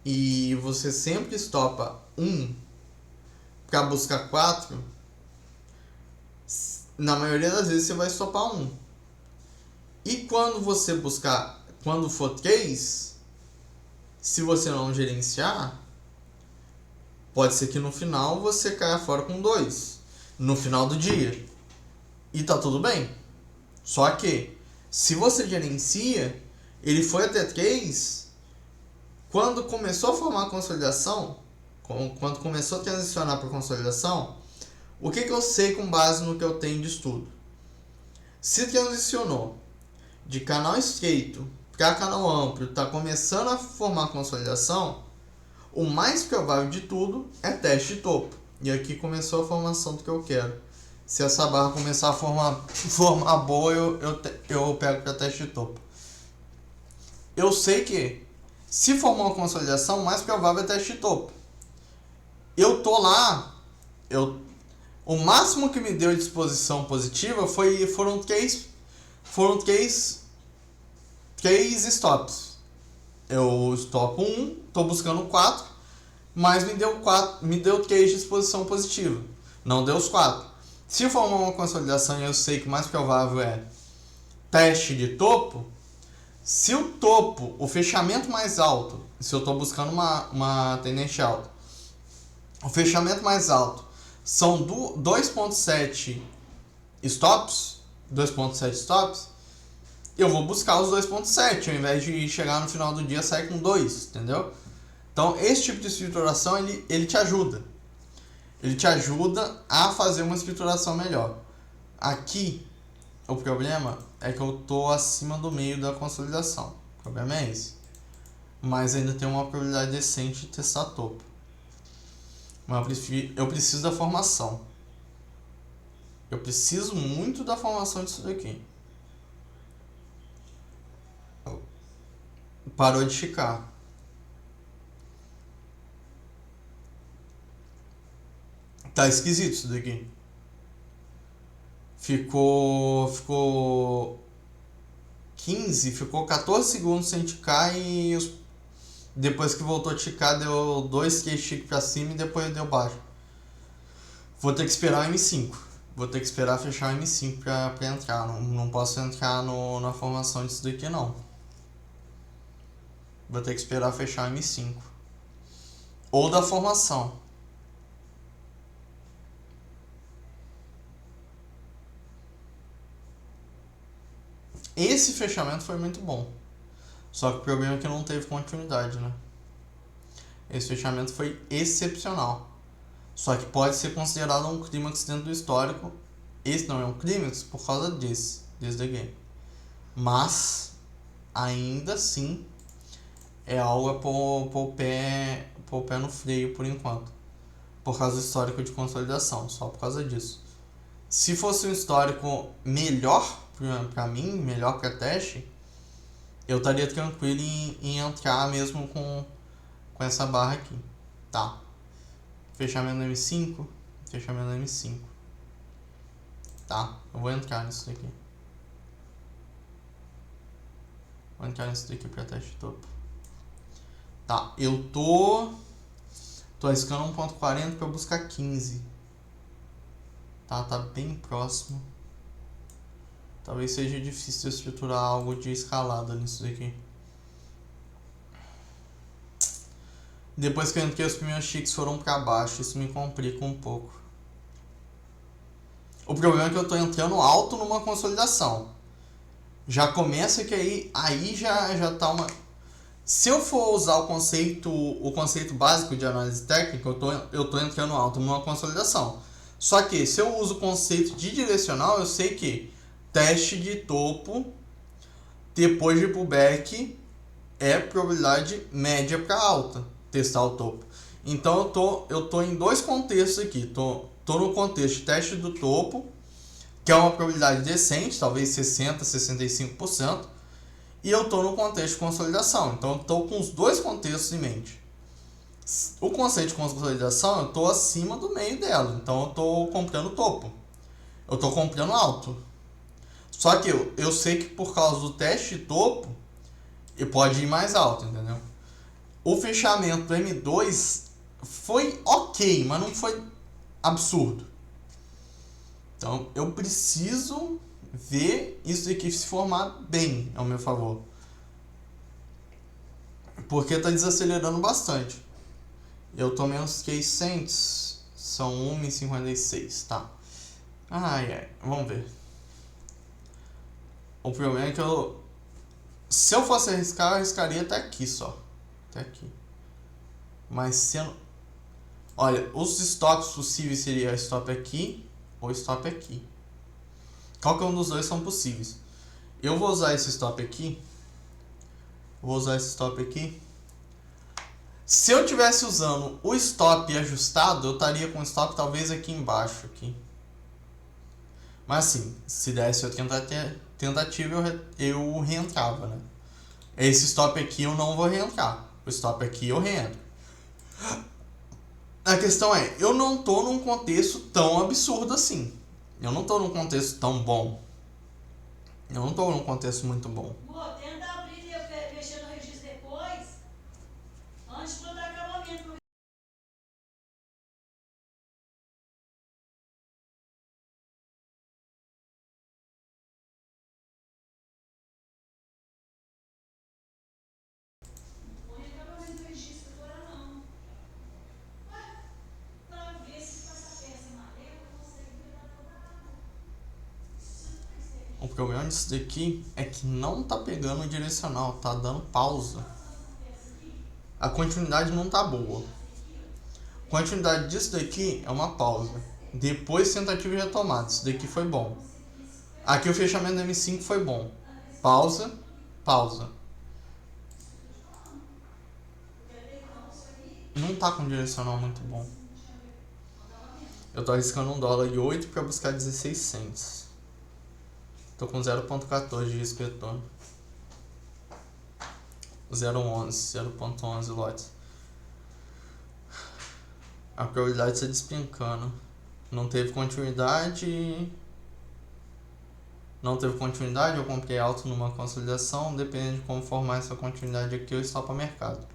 e você sempre estopa 1 para buscar 4, na maioria das vezes você vai estopar 1. E quando for 3, se você não gerenciar, pode ser que no final você caia fora com 2, no final do dia. E tá tudo bem. Só que, se você gerencia, ele foi até 3, quando começou a formar a consolidação, quando começou a transicionar para a consolidação, o que eu sei com base no que eu tenho de estudo? Se transicionou de canal estreito para canal amplo, está começando a formar a consolidação, o mais provável de tudo é teste de topo. E aqui começou a formação do que eu quero. Se essa barra começar a formar boa, eu pego para teste de topo. Eu sei que, se formar uma consolidação, o mais provável é teste de topo. Eu tô lá, o máximo que me deu de disposição positiva foram três stops. Eu stopo 1, tô buscando 4, mas me deu 3 de disposição positiva. Não deu os 4. Se formar uma consolidação e eu sei que o mais provável é teste de topo, se o topo, o fechamento mais alto, se eu estou buscando uma tendência alta, o fechamento mais alto são 2.7 stops, eu vou buscar os 2.7, ao invés de chegar no final do dia e sair com 2, entendeu? Então, esse tipo de estruturação, ele te ajuda. Ele te ajuda a fazer uma estruturação melhor. Aqui, o problema é que eu tô acima do meio da consolidação. O problema é esse. Mas ainda tem uma probabilidade decente de testar topo. Mas eu preciso da formação. Eu preciso muito da formação disso daqui. Parou de ficar. Tá esquisito isso daqui. Ficou 15, ficou 14 segundos sem ticar e depois que voltou a ticar deu 2 keystick pra cima e depois deu baixo. Vou ter que esperar o M5. Vou ter que esperar fechar o M5 pra entrar. Não posso entrar na formação disso daqui não. Vou ter que esperar fechar o M5. Ou da formação. Esse fechamento foi muito bom. Só que o problema é que não teve continuidade, né? Esse fechamento foi excepcional. Só que pode ser considerado um clímax dentro do histórico. Esse não é um clímax por causa desse daqui. Mas ainda assim é algo a pôr o pé no freio por enquanto, por causa do histórico de consolidação, só por causa disso. Se fosse um histórico melhor para mim, melhor para teste, eu estaria tranquilo em entrar mesmo com essa barra aqui, tá? Fechamento no M5, fechamento no M5, tá? Eu vou entrar nisso daqui. Vou entrar nisso daqui para teste topo. Tá, eu tô arriscando 1.40 para buscar 15. Tá bem próximo. Talvez seja difícil estruturar algo de escalada nisso daqui. Depois que eu entrei, os primeiros ticks foram para baixo. Isso me complica um pouco. O problema é que eu tô entrando alto numa consolidação. Já começa que aí já tá uma... Se eu for usar o conceito básico de análise técnica, eu tô entrando alto numa consolidação. Só que se eu uso o conceito de direcional, eu sei que teste de topo depois de pullback é probabilidade média para alta, testar o topo. Então eu tô em dois contextos aqui. Tô no contexto de teste do topo, que é uma probabilidade decente, talvez 60%, 65%. E eu estou no contexto de consolidação. Então eu estou com os dois contextos em mente. O conceito de consolidação, eu estou acima do meio dela. Então eu estou comprando topo. Eu estou comprando alto. Só que eu sei que por causa do teste de topo, ele pode ir mais alto, entendeu? O fechamento do M2 foi ok, mas não foi absurdo. Então eu preciso ver isso daqui se formar bem ao meu favor, porque está desacelerando bastante. Eu tomei uns 600, são 1,56, tá? Vamos ver. O problema é que se eu fosse arriscar, eu arriscaria até aqui só, até aqui. Mas sendo, olha, os stops possíveis seria stop aqui ou stop aqui. Qualquer um dos dois são possíveis. Eu vou usar esse stop aqui. Se eu tivesse usando o stop ajustado, eu estaria com o stop talvez aqui embaixo. Aqui. Mas assim, se desse outra tentativa, eu reentrava, né? Esse stop aqui eu não vou reentrar. O stop aqui eu reentro. A questão é, eu não tô num contexto tão absurdo assim. Eu não tô num contexto tão bom. Eu não tô num contexto muito bom. Tenta abrir e mexer no registro depois, antes de dar acabamento. Põe acabamento no registro agora não. Pra ver se com essa peça amarela consegue virar toda a água. O problema disso daqui é que não tá pegando o direcional, tá dando pausa. A continuidade não tá boa. A continuidade disso daqui é uma pausa. Depois tentativa de retomada. Isso daqui foi bom. Aqui o fechamento do M5 foi bom. Pausa, pausa. Não tá com um direcional muito bom. Eu tô arriscando $1,08 para buscar 16 cents. Tô com 0.14 de risco de retorno. 0.11 lotes. A probabilidade está despencando. Não teve continuidade. Eu comprei alto numa consolidação. Dependendo de como formar essa continuidade aqui, eu estopo a mercado.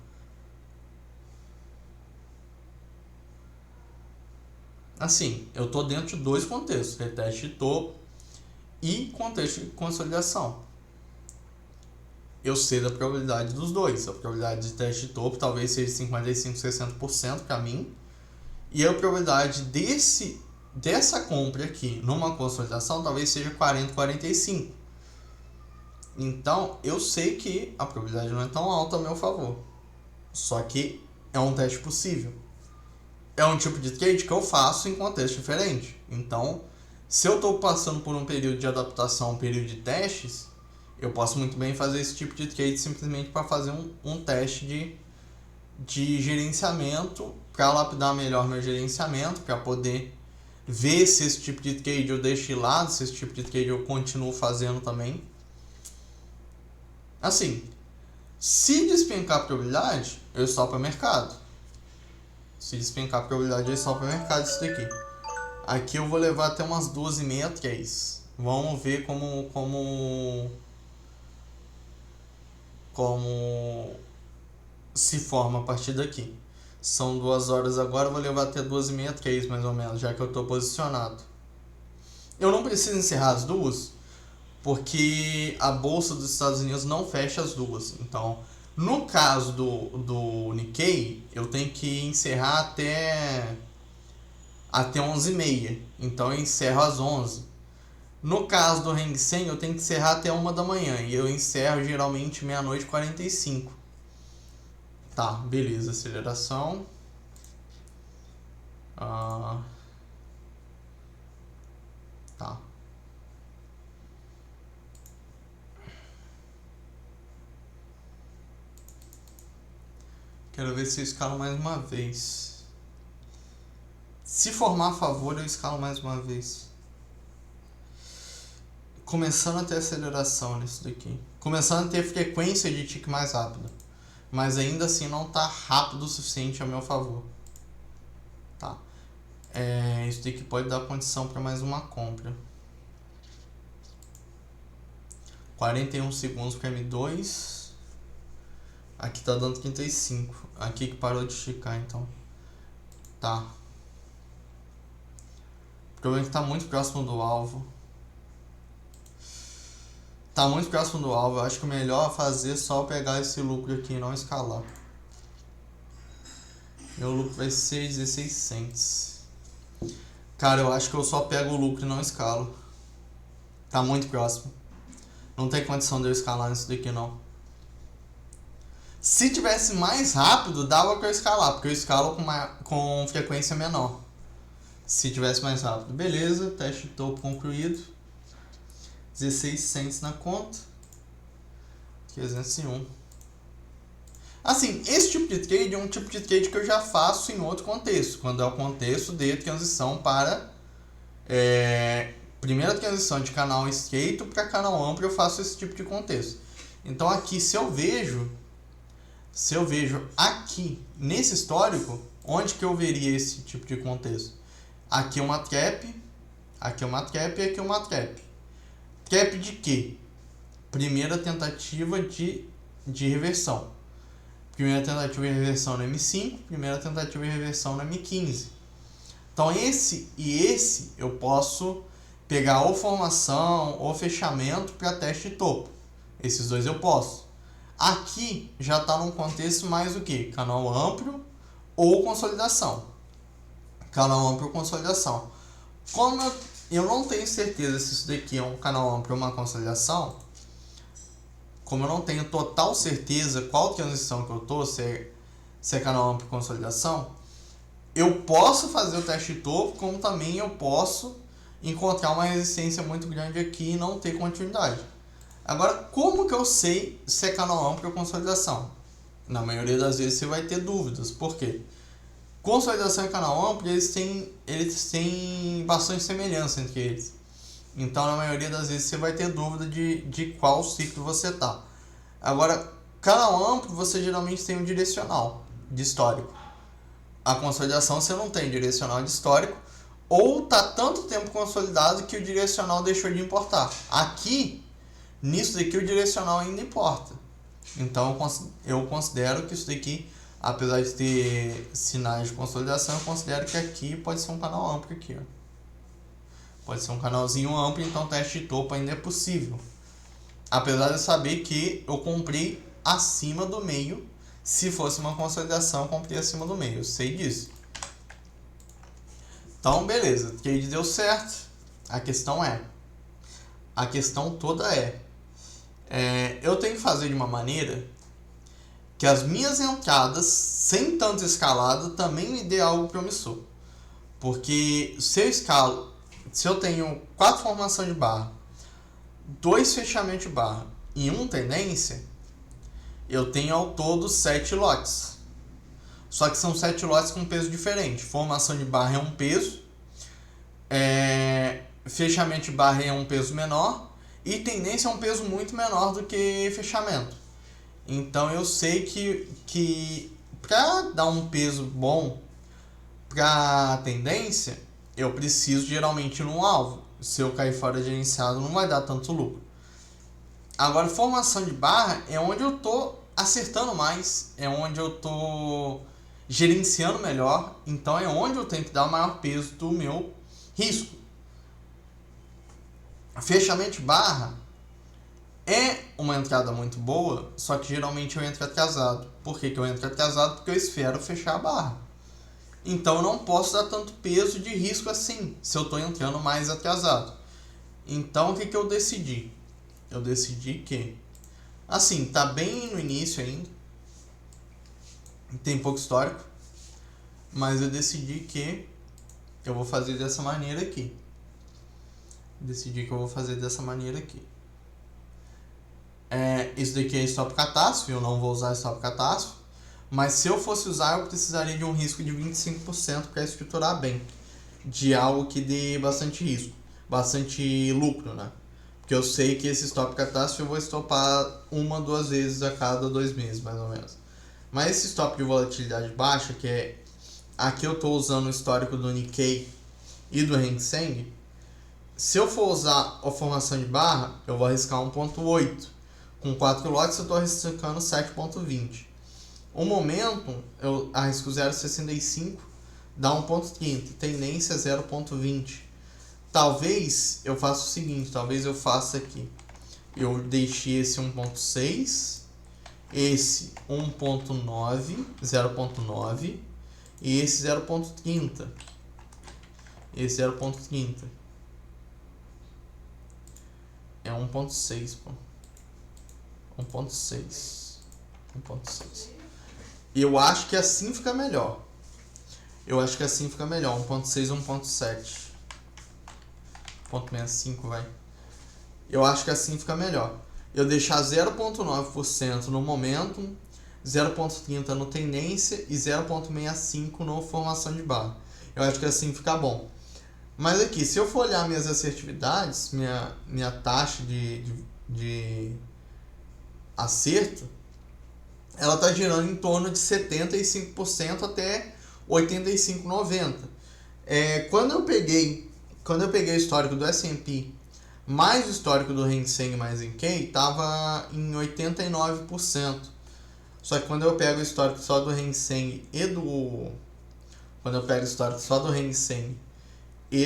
Assim, eu tô dentro de dois contextos: reteste de topo e contexto de consolidação. Eu sei da probabilidade dos dois. A probabilidade de teste de topo talvez seja 55, 60% para mim. E a probabilidade dessa compra aqui numa consolidação talvez seja 40, 45. Então eu sei que a probabilidade não é tão alta a meu favor. Só que é um teste possível. É um tipo de trade que eu faço em contexto diferente. Então, se eu estou passando por um período de adaptação, um período de testes, Eu posso muito bem fazer esse tipo de trade simplesmente para fazer um teste de gerenciamento, para lapidar melhor meu gerenciamento, para poder ver se esse tipo de trade eu deixo de lado, se esse tipo de trade eu continuo fazendo também. Assim, se despencar a probabilidade, eu stopo o mercado. Se despencar a probabilidade, eu stopo o mercado isso daqui. Aqui eu vou levar até umas 2,5, 3. Vamos ver como se forma a partir daqui. São 2 horas agora, eu vou levar até 2,5, 3 mais ou menos, já que eu estou posicionado. Eu não preciso encerrar as duas, porque a bolsa dos Estados Unidos não fecha as duas. Então, no caso do Nikkei, eu tenho que encerrar até 11h30. Então, eu encerro às 11. No caso do Hang Seng, eu tenho que encerrar até 1 da manhã. E eu encerro geralmente meia-noite e 45. Tá, beleza. Aceleração. Tá. Quero ver se eu escalo mais uma vez. Se formar a favor, eu escalo mais uma vez. Começando a ter aceleração nisso daqui. Começando a ter frequência de tique mais rápida. Mas ainda assim não está rápido o suficiente a meu favor. Tá. Isso daqui pode dar condição para mais uma compra. 41 segundos para M2. Aqui tá dando 35. Aqui que parou de esticar, então. Tá. O problema é que tá muito próximo do alvo. Tá muito próximo do alvo. Eu acho que o melhor a fazer é só pegar esse lucro aqui e não escalar. Meu lucro vai ser 16 cents. Cara, eu acho que eu só pego o lucro e não escalo. Tá muito próximo. Não tem condição de eu escalar nisso daqui, não. Se tivesse mais rápido, dava pra eu escalar, porque eu escalo com frequência menor. Se tivesse mais rápido. Beleza, teste topo concluído. 16 cents na conta. 301. Assim, esse tipo de trade é um tipo de trade que eu já faço em outro contexto. Quando é o contexto de transição para... primeira transição de canal estreito para canal amplo, eu faço esse tipo de contexto. Então aqui, se eu vejo aqui, nesse histórico, onde que eu veria esse tipo de contexto? Aqui é uma trap, aqui é uma trap e aqui é uma trap. Trap de quê? Primeira tentativa de reversão. Primeira tentativa de reversão no M5, primeira tentativa de reversão no M15. Então esse e esse eu posso pegar ou formação ou fechamento para teste de topo. Esses dois eu posso. Aqui já está num contexto mais o que? Canal amplo ou consolidação. Canal amplo ou consolidação. Como eu não tenho certeza se isso daqui é um canal amplo ou uma consolidação, como eu não tenho total certeza qual transição que eu estou, se é canal amplo ou consolidação, eu posso fazer o teste de topo, como também eu posso encontrar uma resistência muito grande aqui e não ter continuidade. Agora, como que eu sei se é canal amplo ou consolidação? Na maioria das vezes você vai ter dúvidas. Por quê? Consolidação e canal amplo, eles têm bastante semelhança entre eles. Então, na maioria das vezes você vai ter dúvida de qual ciclo você está. Agora, canal amplo, você geralmente tem um direcional de histórico. A consolidação você não tem direcional de histórico, ou está tanto tempo consolidado que o direcional deixou de importar. Aqui, nisso daqui, o direcional ainda importa. Então, eu considero que isso daqui, apesar de ter sinais de consolidação, eu considero que aqui pode ser um canal amplo aqui, ó. Pode ser um canalzinho amplo, então teste de topo ainda é possível. Apesar de eu saber que eu comprei acima do meio. Se fosse uma consolidação, eu comprei acima do meio. Eu sei disso. Então, beleza. O trade deu certo. A questão toda é... eu tenho que fazer de uma maneira que as minhas entradas, sem tanta escalada, também me dê algo promissor. Porque se eu tenho 4 formações de barra, 2 fechamentos de barra em um tendência, eu tenho ao todo 7 lotes. Só que são 7 lotes com peso diferente. Formação de barra é um peso, fechamento de barra é um peso menor, e tendência é um peso muito menor do que fechamento. Então eu sei que para dar um peso bom para tendência, eu preciso geralmente ir num alvo. Se eu cair fora gerenciado, não vai dar tanto lucro. Agora, formação de barra é onde eu tô acertando mais, é onde eu tô gerenciando melhor, então é onde eu tenho que dar o maior peso do meu risco. Fechamento de barra é uma entrada muito boa, só que geralmente eu entro atrasado. Por que eu entro atrasado? Porque eu espero fechar a barra. Então eu não posso dar tanto peso de risco assim, se eu estou entrando mais atrasado. Então o que eu decidi? Eu decidi que, assim, tá bem no início ainda, tem pouco histórico, mas eu decidi que eu vou fazer dessa maneira aqui. Isso daqui é stop catástrofe, eu não vou usar stop catástrofe, mas se eu fosse usar, eu precisaria de um risco de 25% para estruturar bem, de algo que dê bastante risco, bastante lucro, né? Porque eu sei que esse stop catástrofe eu vou estopar 1-2 vezes a cada 2 meses, mais ou menos. Mas esse stop de volatilidade baixa, que é aqui eu estou usando o histórico do Nikkei e do Hang Seng, se eu for usar a formação de barra, eu vou arriscar 1.8. Com 4 lotes eu estou arriscando 7.20. O momento eu arrisco 0.65, dá 1.30, tendência 0.20. Talvez eu faça o seguinte, talvez eu faça aqui. Eu deixei esse 1.6, esse 1.9, 0.9 e esse 0.30. Esse 0.30 é 1.6, pô. 1.6. E eu acho que assim fica melhor. 1.6 ou 1.7. 0.65, vai. Eu acho que assim fica melhor. Eu deixar 0.9% no momento, 0.30 no tendência e 0.65 no formação de barra. Eu acho que assim fica bom. Mas aqui, se eu for olhar minhas assertividades, minha taxa de acerto, ela está girando em torno de 75% até 85%, 90%. Quando eu peguei o histórico do S&P mais o histórico do Hang Seng mais Nikkei, estava em 89%. Só que quando eu pego o histórico só do Hang Seng e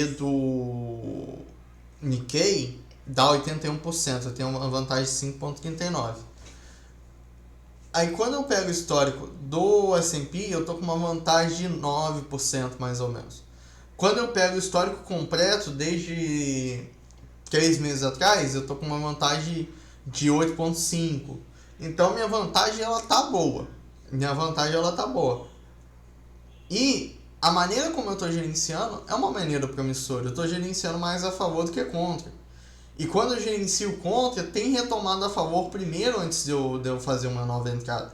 do Nikkei, dá 81%. Eu tenho uma vantagem de 5,39%. Aí quando eu pego o histórico do S&P, eu tô com uma vantagem de 9% mais ou menos. Quando eu pego o histórico completo, desde 3 meses atrás, eu tô com uma vantagem de 8,5%. Então minha vantagem ela tá boa. E a maneira como eu tô gerenciando é uma maneira promissora. Eu tô gerenciando mais a favor do que contra. E quando eu gerencio contra, tem retomada a favor primeiro antes de eu fazer uma nova entrada.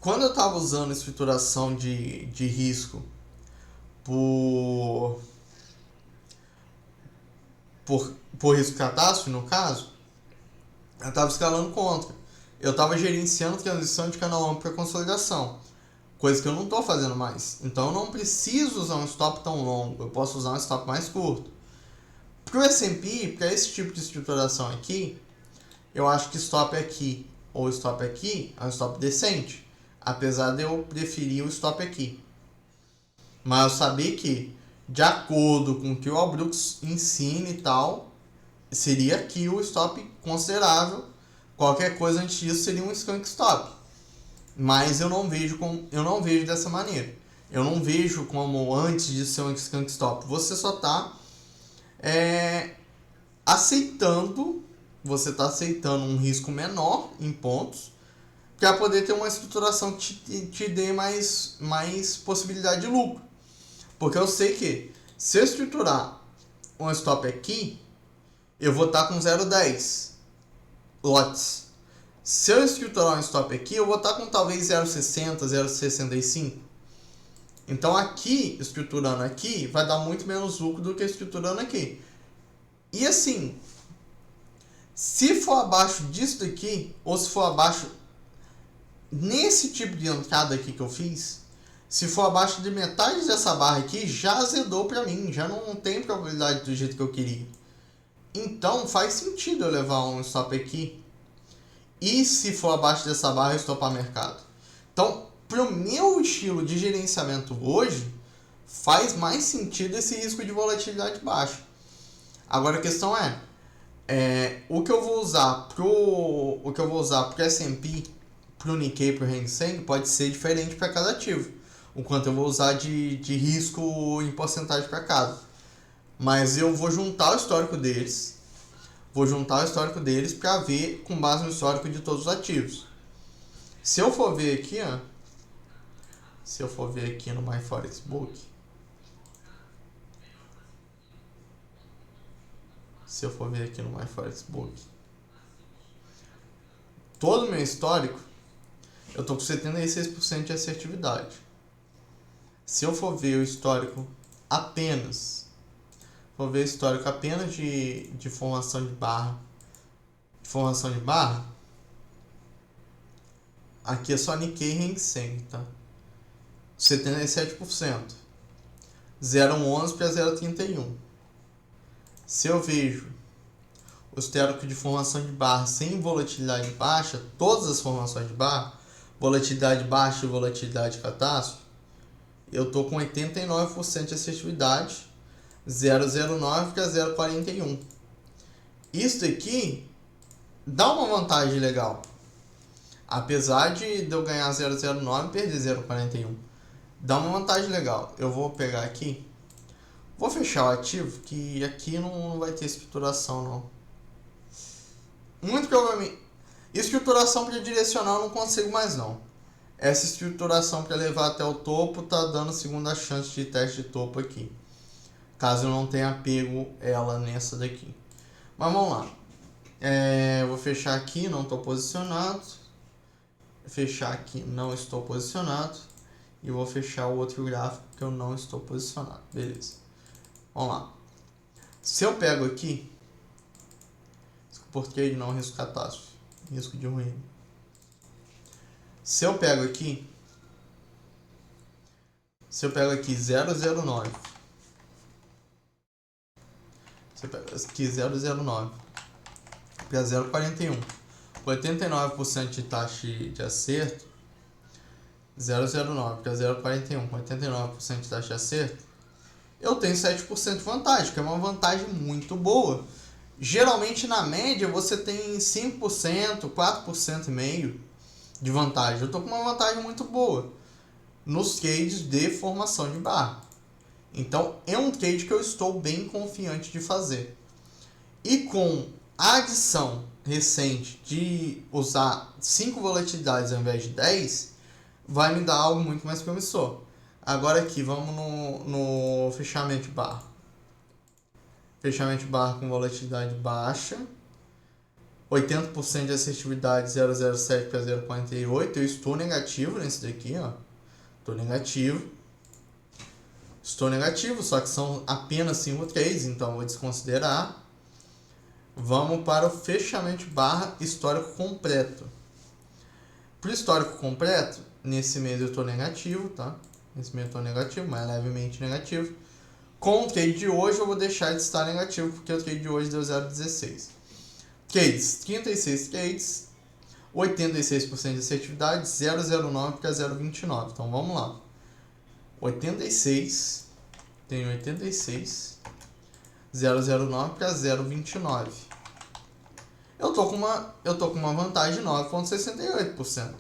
Quando eu estava usando escrituração de risco por risco catástrofe, no caso, eu estava escalando contra. Eu estava gerenciando transição de canal amplo para consolidação, coisa que eu não estou fazendo mais. Então eu não preciso usar um stop tão longo, eu posso usar um stop mais curto. Para o S&P, para esse tipo de estruturação aqui, eu acho que stop aqui ou stop aqui é um stop decente, apesar de eu preferir o stop aqui. Mas eu sabia que, de acordo com o que o Albrooks ensina e tal, seria aqui o stop considerável. Qualquer coisa antes disso seria um skunk stop. Mas eu não vejo dessa maneira. Eu não vejo como antes de ser um skunk stop. Você só está aceitando um risco menor em pontos para poder ter uma estruturação que te dê mais possibilidade de lucro. Porque eu sei que se eu estruturar um stop aqui, eu vou estar com 0,10 lotes. Se eu estruturar um stop aqui, eu vou estar com talvez 0,60, 0,65. Então aqui, estruturando aqui, vai dar muito menos lucro do que estruturando aqui. E assim, se for abaixo disso daqui, ou se for abaixo nesse tipo de entrada aqui que eu fiz, se for abaixo de metade dessa barra aqui, já azedou para mim, já não tem probabilidade do jeito que eu queria. Então faz sentido eu levar um stop aqui. E se for abaixo dessa barra, eu estopar mercado. Então, para o meu estilo de gerenciamento hoje, faz mais sentido esse risco de volatilidade baixa. Agora a questão o que eu vou usar pro S&P, pro Nikkei, pro Hang Seng pode ser diferente para cada ativo. O quanto eu vou usar de risco em porcentagem para cada. Mas eu vou juntar o histórico deles. Para ver com base no histórico de todos os ativos. Se eu for ver aqui, no MyForexBook, todo o meu histórico, eu tô com 76% de assertividade. Se eu for ver o histórico apenas de formação de barra, aqui é só Nikkei e Hang Seng, tá? 77%. 0,11 para 0,31. Se eu vejo o histórico de formação de barra sem volatilidade baixa, todas as formações de barra, volatilidade baixa e volatilidade catástrofe, eu tô com 89% de assertividade, 0,09 para 0,41. Isso aqui dá uma vantagem legal. Apesar de eu ganhar 0,09 e perder 0,41. Dá uma vantagem legal. Eu vou pegar aqui. Vou fechar o ativo, que aqui não vai ter estruturação não. Muito provavelmente. Estruturação para direcional não consigo mais não. Essa estruturação para levar até o topo tá dando segunda chance de teste de topo aqui. Caso eu não tenha pego ela nessa daqui. Mas vamos lá. Vou fechar aqui, não estou posicionado. Fechar aqui, não estou posicionado. E vou fechar o outro gráfico que eu não estou posicionado. Beleza. Vamos lá. Se eu pego aqui, risco por trade não, risco catástrofe, risco de ruína. Se eu pego aqui 0,09. Se eu pego aqui 0,09 para 0,41. Com 89% de taxa de acerto, 0,09 para 0,41 com 89% de taxa de acerto, eu tenho 7% de vantagem, que é uma vantagem muito boa. Geralmente na média você tem 5%, 4,5% de vantagem. Eu estou com uma vantagem muito boa nos trades de formação de barra. Então é um trade que eu estou bem confiante de fazer. E com a adição recente de usar 5 volatilidades ao invés de 10, vai me dar algo muito mais promissor. Agora aqui, vamos no fechamento de barra. Fechamento de barra com volatilidade baixa. 80% de assertividade 0,07 para 0,48. Eu estou negativo nesse daqui, ó. Estou negativo, só que são apenas 5 trades, então vou desconsiderar. Vamos para o fechamento de barra histórico completo. Para o histórico completo, nesse mês eu estou negativo, tá? Nesse mês eu estou negativo, mas levemente negativo. Com o trade de hoje eu vou deixar de estar negativo, porque o trade de hoje deu 0,16. Trades, 36 trades, 86% de assertividade, 0,09 para 0,29. Então vamos lá. 86, tenho 86, 0,09 para 0,29. Eu tô com uma vantagem de 9,68%.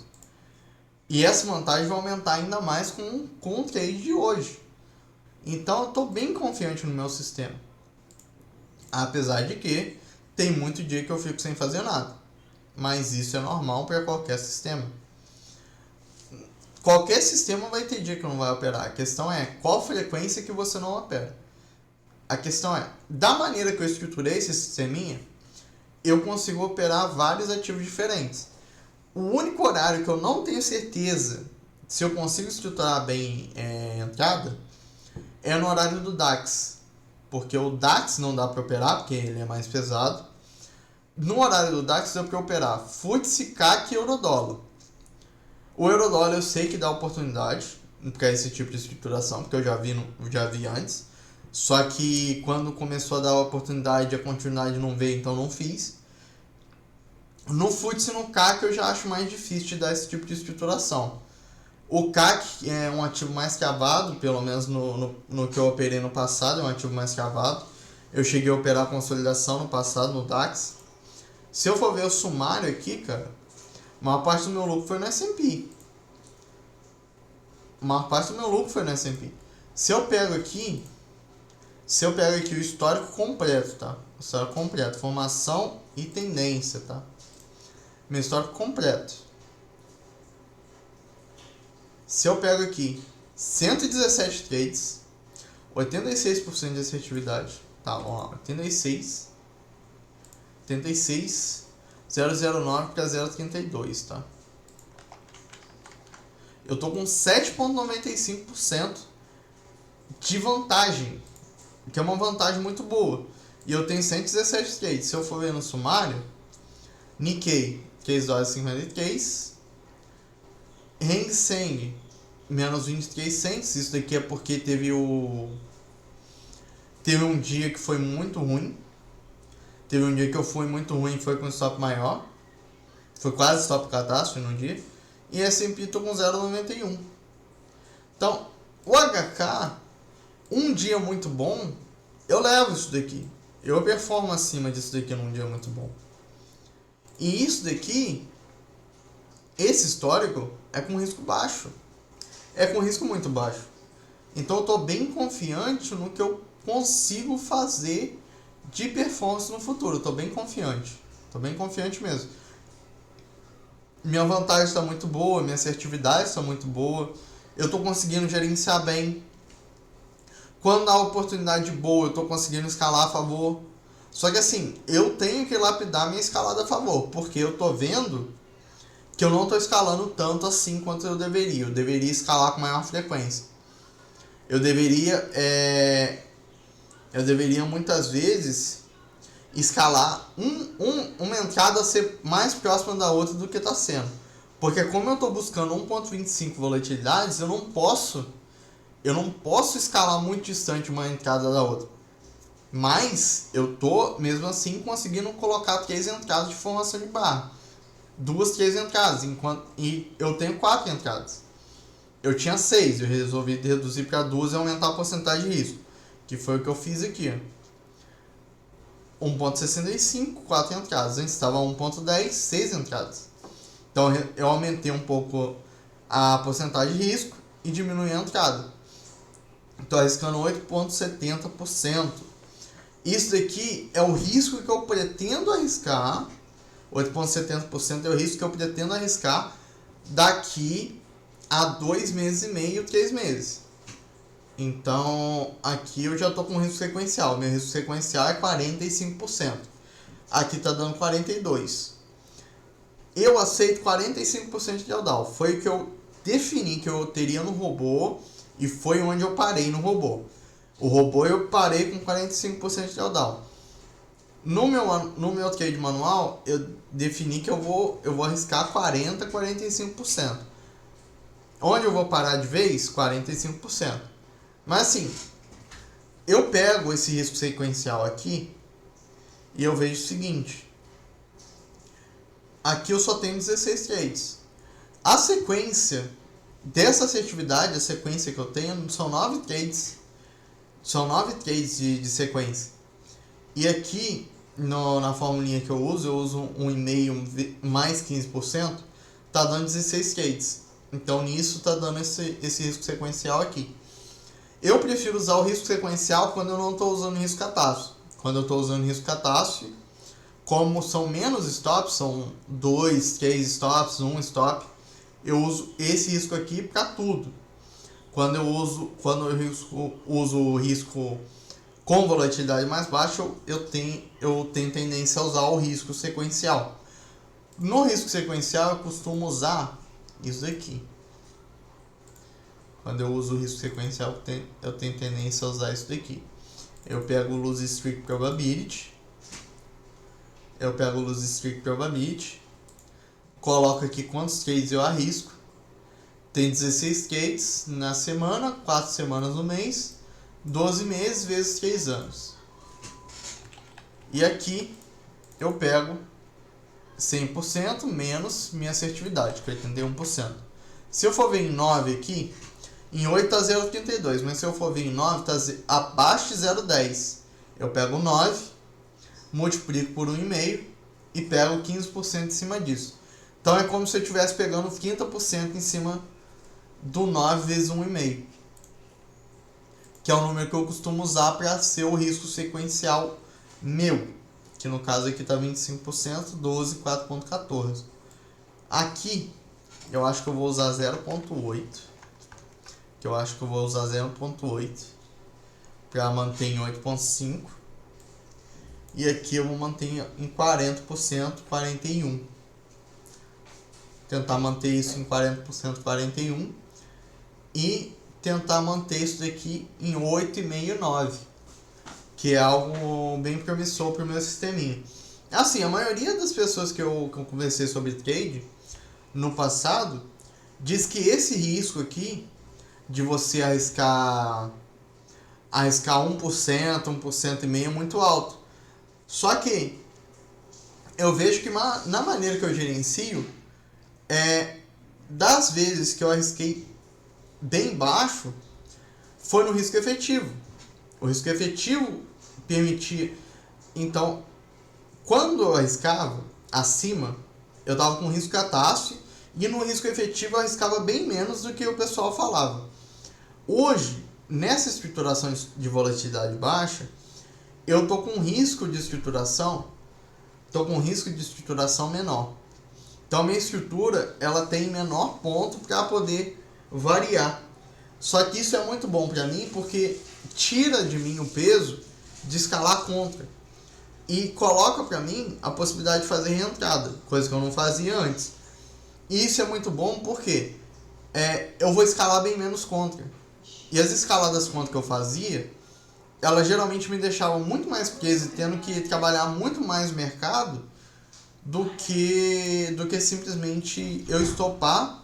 E essa vantagem vai aumentar ainda mais com o trade de hoje. Então eu estou bem confiante no meu sistema. Apesar de que tem muito dia que eu fico sem fazer nada. Mas isso é normal para qualquer sistema. Qualquer sistema vai ter dia que não vai operar. A questão é qual frequência que você não opera. A questão é, da maneira que eu estruturei esse sisteminha, eu consigo operar vários ativos diferentes. O único horário que eu não tenho certeza se eu consigo estruturar bem a entrada é no horário do DAX. Porque o DAX não dá para operar, porque ele é mais pesado. No horário do DAX dá para operar FTSE, CAC e Eurodólar. O Eurodólar eu sei que dá oportunidade para esse tipo de estruturação, porque eu já vi antes. Só que quando começou a dar a oportunidade, a continuidade não veio, então não fiz. No FTSE e no CAC eu já acho mais difícil de dar esse tipo de estruturação. O CAC é um ativo mais cavado, pelo menos no que eu operei no passado, é um ativo mais cavado. Eu cheguei a operar consolidação no passado, no DAX. Se eu for ver o sumário aqui, cara, a maior parte do meu lucro foi no S&P. Se eu pego aqui o histórico completo, tá? O histórico completo, formação e tendência, tá? Meu histórico completo. Se eu pego aqui 117 trades, 86% de assertividade, tá, vamos lá, 86, 009 para 0,32, tá? Eu tô com 7,95% de vantagem, que é uma vantagem muito boa. E eu tenho 117 trades. Se eu for ver no sumário, Nikkei, $3,53, Hang Seng, menos 23 cents. Isso daqui é porque teve um dia que foi muito ruim. Teve um dia que eu fui muito ruim, foi com stop maior. Foi quase stop catástrofe no dia. E S&P tô com 0,91. Então, o HK, um dia muito bom, eu levo isso daqui. Eu performo acima disso daqui num dia muito bom. E isso daqui, esse histórico, é com risco baixo. É com risco muito baixo. Então eu estou bem confiante no que eu consigo fazer de performance no futuro. Estou bem confiante. Estou bem confiante mesmo. Minha vantagem está muito boa, minha assertividade está muito boa. Eu estou conseguindo gerenciar bem. Quando há oportunidade boa, eu estou conseguindo escalar a favor. Só que assim, eu tenho que lapidar minha escalada a favor, porque eu estou vendo que eu não estou escalando tanto assim quanto eu deveria. Eu deveria escalar com maior frequência. Eu deveria muitas vezes escalar uma entrada ser mais próxima da outra do que está sendo. Porque como eu estou buscando 1,25 volatilidades, eu não posso escalar muito distante uma entrada da outra. Mas eu tô mesmo assim conseguindo colocar 3 entradas de formação de barra. 3 entradas, e eu tenho 4 entradas. Eu tinha 6, eu resolvi reduzir para 2 e aumentar a porcentagem de risco, que foi o que eu fiz aqui. 1,65, 4 entradas. Antes estava 1,10, 6 entradas. Então eu aumentei um pouco a porcentagem de risco e diminui a entrada. Estou arriscando 8,70%. Isso daqui é o risco que eu pretendo arriscar. 8,70% é o risco que eu pretendo arriscar daqui a 2 meses e meio, 3 meses. Então, aqui eu já estou com risco sequencial. Meu risco sequencial é 45%. Aqui está dando 42%. Eu aceito 45% de drawdown. Foi o que eu defini que eu teria no robô e foi onde eu parei no robô. O robô eu parei com 45% de drawdown. No meu trade manual, eu defini que eu vou arriscar 40%, 45%. Onde eu vou parar de vez? 45%. Mas assim, eu pego esse risco sequencial aqui e eu vejo o seguinte. Aqui eu só tenho 16 trades. A sequência dessa assertividade, a sequência que eu tenho, são 9 trades. São 9 trades de sequência. E aqui, na formulinha que eu uso 1,5 mais 15%, tá dando 16 trades. Então nisso tá dando esse risco sequencial aqui. Eu prefiro usar o risco sequencial quando eu não estou usando risco catástrofe. Quando eu estou usando risco catástrofe, como são menos stops, são 2, 3 stops, 1 stop, eu uso esse risco aqui para tudo. Quando eu uso o risco com volatilidade mais baixa, eu tenho tendência a usar o risco sequencial. No risco sequencial, eu costumo usar isso daqui. Quando eu uso o risco sequencial, eu tenho tendência a usar isso daqui. Eu pego o Loss Streak Probability. Coloco aqui quantos trades eu arrisco. Tem 16 trades na semana, 4 semanas no mês, 12 meses vezes 3 anos. E aqui eu pego 100% menos minha assertividade, que é 81%. Se eu for ver em 9 aqui, em 8 está 0,32, mas se eu for ver em 9 está abaixo de 0,10. Eu pego 9, multiplico por 1,5 e pego 15% em cima disso. Então é como se eu estivesse pegando 30% em cima do 9 vezes 1,5, que é o número que eu costumo usar para ser o risco sequencial meu, que no caso aqui está 25%, 12, 4,14. Aqui eu acho que eu vou usar 0,8, para manter em 8,5, e aqui eu vou manter em 40%, 41. Tentar manter isso em 40%, 41, e tentar manter isso daqui em 8,5, 9, que é algo bem promissor para o meu sisteminha. Assim, a maioria das pessoas que eu conversei sobre trade no passado diz que esse risco aqui de você arriscar 1%, 1,5% é muito alto. Só que eu vejo que na maneira que eu gerencio, das vezes que eu arrisquei bem baixo, foi no risco efetivo. O risco efetivo permitia. Então, quando eu arriscava acima, eu estava com risco catástrofe, e no risco efetivo eu arriscava bem menos do que o pessoal falava. Hoje, nessa estruturação de volatilidade baixa, eu tô com risco de estruturação menor. Então, a minha estrutura ela tem menor ponto para poder variar. Só que isso é muito bom para mim porque tira de mim o peso de escalar contra e coloca para mim a possibilidade de fazer reentrada, coisa que eu não fazia antes. E isso é muito bom porque eu vou escalar bem menos contra. E as escaladas contra que eu fazia, elas geralmente me deixavam muito mais preso, tendo que trabalhar muito mais no mercado do que simplesmente eu estopar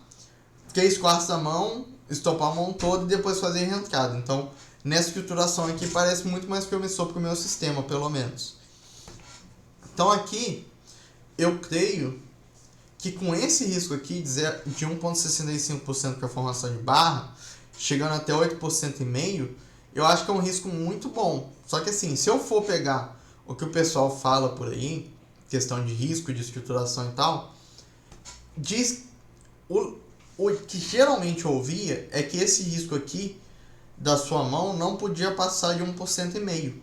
3/4 da mão, estopar a mão toda e depois fazer reentrada. Então, nessa estruturação aqui parece muito mais promissor para o meu sistema, pelo menos. Então aqui, eu creio que com esse risco aqui de 1,65% para a formação de barra, chegando até 8,5%, eu acho que é um risco muito bom. Só que assim, se eu for pegar o que o pessoal fala por aí, questão de risco, de estruturação e tal, diz o que geralmente eu ouvia é que esse risco aqui da sua mão não podia passar de 1,5%.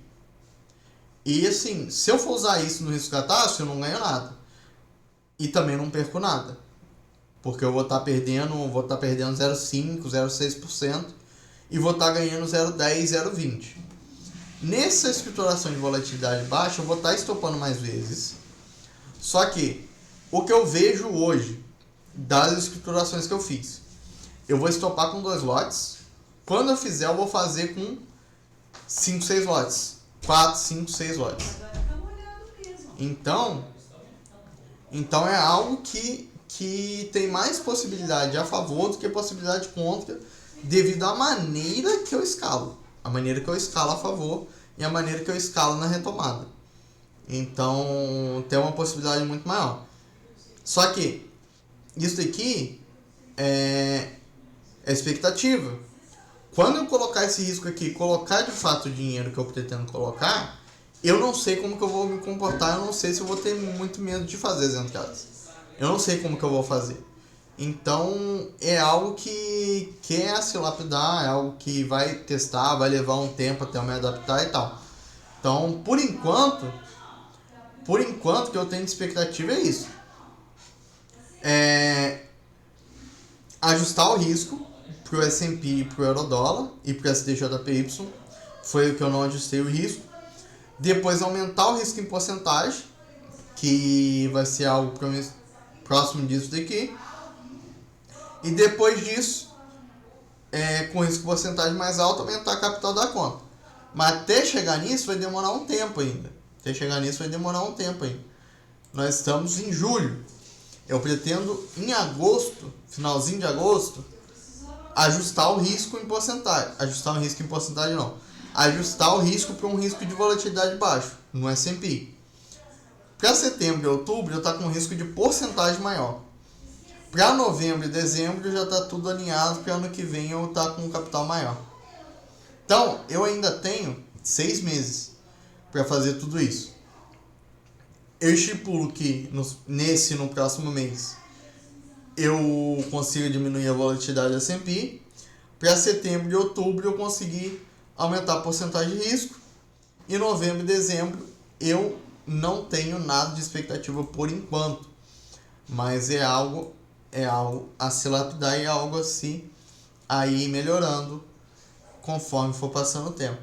E assim, se eu for usar isso no risco catástrofe, eu não ganho nada. E também não perco nada. Porque eu vou estar perdendo 0,5%, 0,6% e vou estar ganhando 0,10%, 0,20%. Nessa estruturação de volatilidade baixa, eu vou estar estopando mais vezes. Só que o que eu vejo hoje das estruturações que eu fiz, eu vou estopar com 2 lotes. Quando eu fizer, eu vou fazer com 5, 6 lotes. 4, 5, 6 lotes. Então é algo que tem mais possibilidade a favor do que possibilidade contra, devido à maneira que eu escalo. A maneira que eu escalo a favor e a maneira que eu escalo na retomada. Então tem uma possibilidade muito maior. Só que isso daqui é expectativa. Quando eu colocar esse risco aqui, colocar de fato o dinheiro que eu pretendo colocar, eu não sei como que eu vou me comportar, eu não sei se eu vou ter muito medo de fazer as entradas. Eu não sei como que eu vou fazer. Então é algo que quer se lapidar, é algo que vai testar, vai levar um tempo até eu me adaptar e tal. Então, por enquanto que eu tenho de expectativa é isso. Ajustar o risco pro S&P e pro Eurodólar e pro SDJPY, foi o que eu não ajustei o risco. Depois aumentar o risco em porcentagem, que vai ser algo próximo disso daqui. E depois disso, com risco em porcentagem mais alto, aumentar a capital da conta. Mas até chegar nisso vai demorar um tempo ainda. Nós estamos em julho. Eu pretendo em agosto, finalzinho de agosto, ajustar o risco em porcentagem. Ajustar o risco para um risco de volatilidade baixo no S&P. Para setembro e outubro já está com um risco de porcentagem maior. Para novembro e dezembro já está tudo alinhado, para ano que vem eu estar com um capital maior. Então eu ainda tenho 6 meses para fazer tudo isso. Eu estipulo que no próximo mês eu consiga diminuir a volatilidade do S&P. Para setembro e outubro eu conseguir aumentar a porcentagem de risco. Em novembro e dezembro eu não tenho nada de expectativa por enquanto. Mas é algo a se lapidar e é algo assim a ir melhorando conforme for passando o tempo.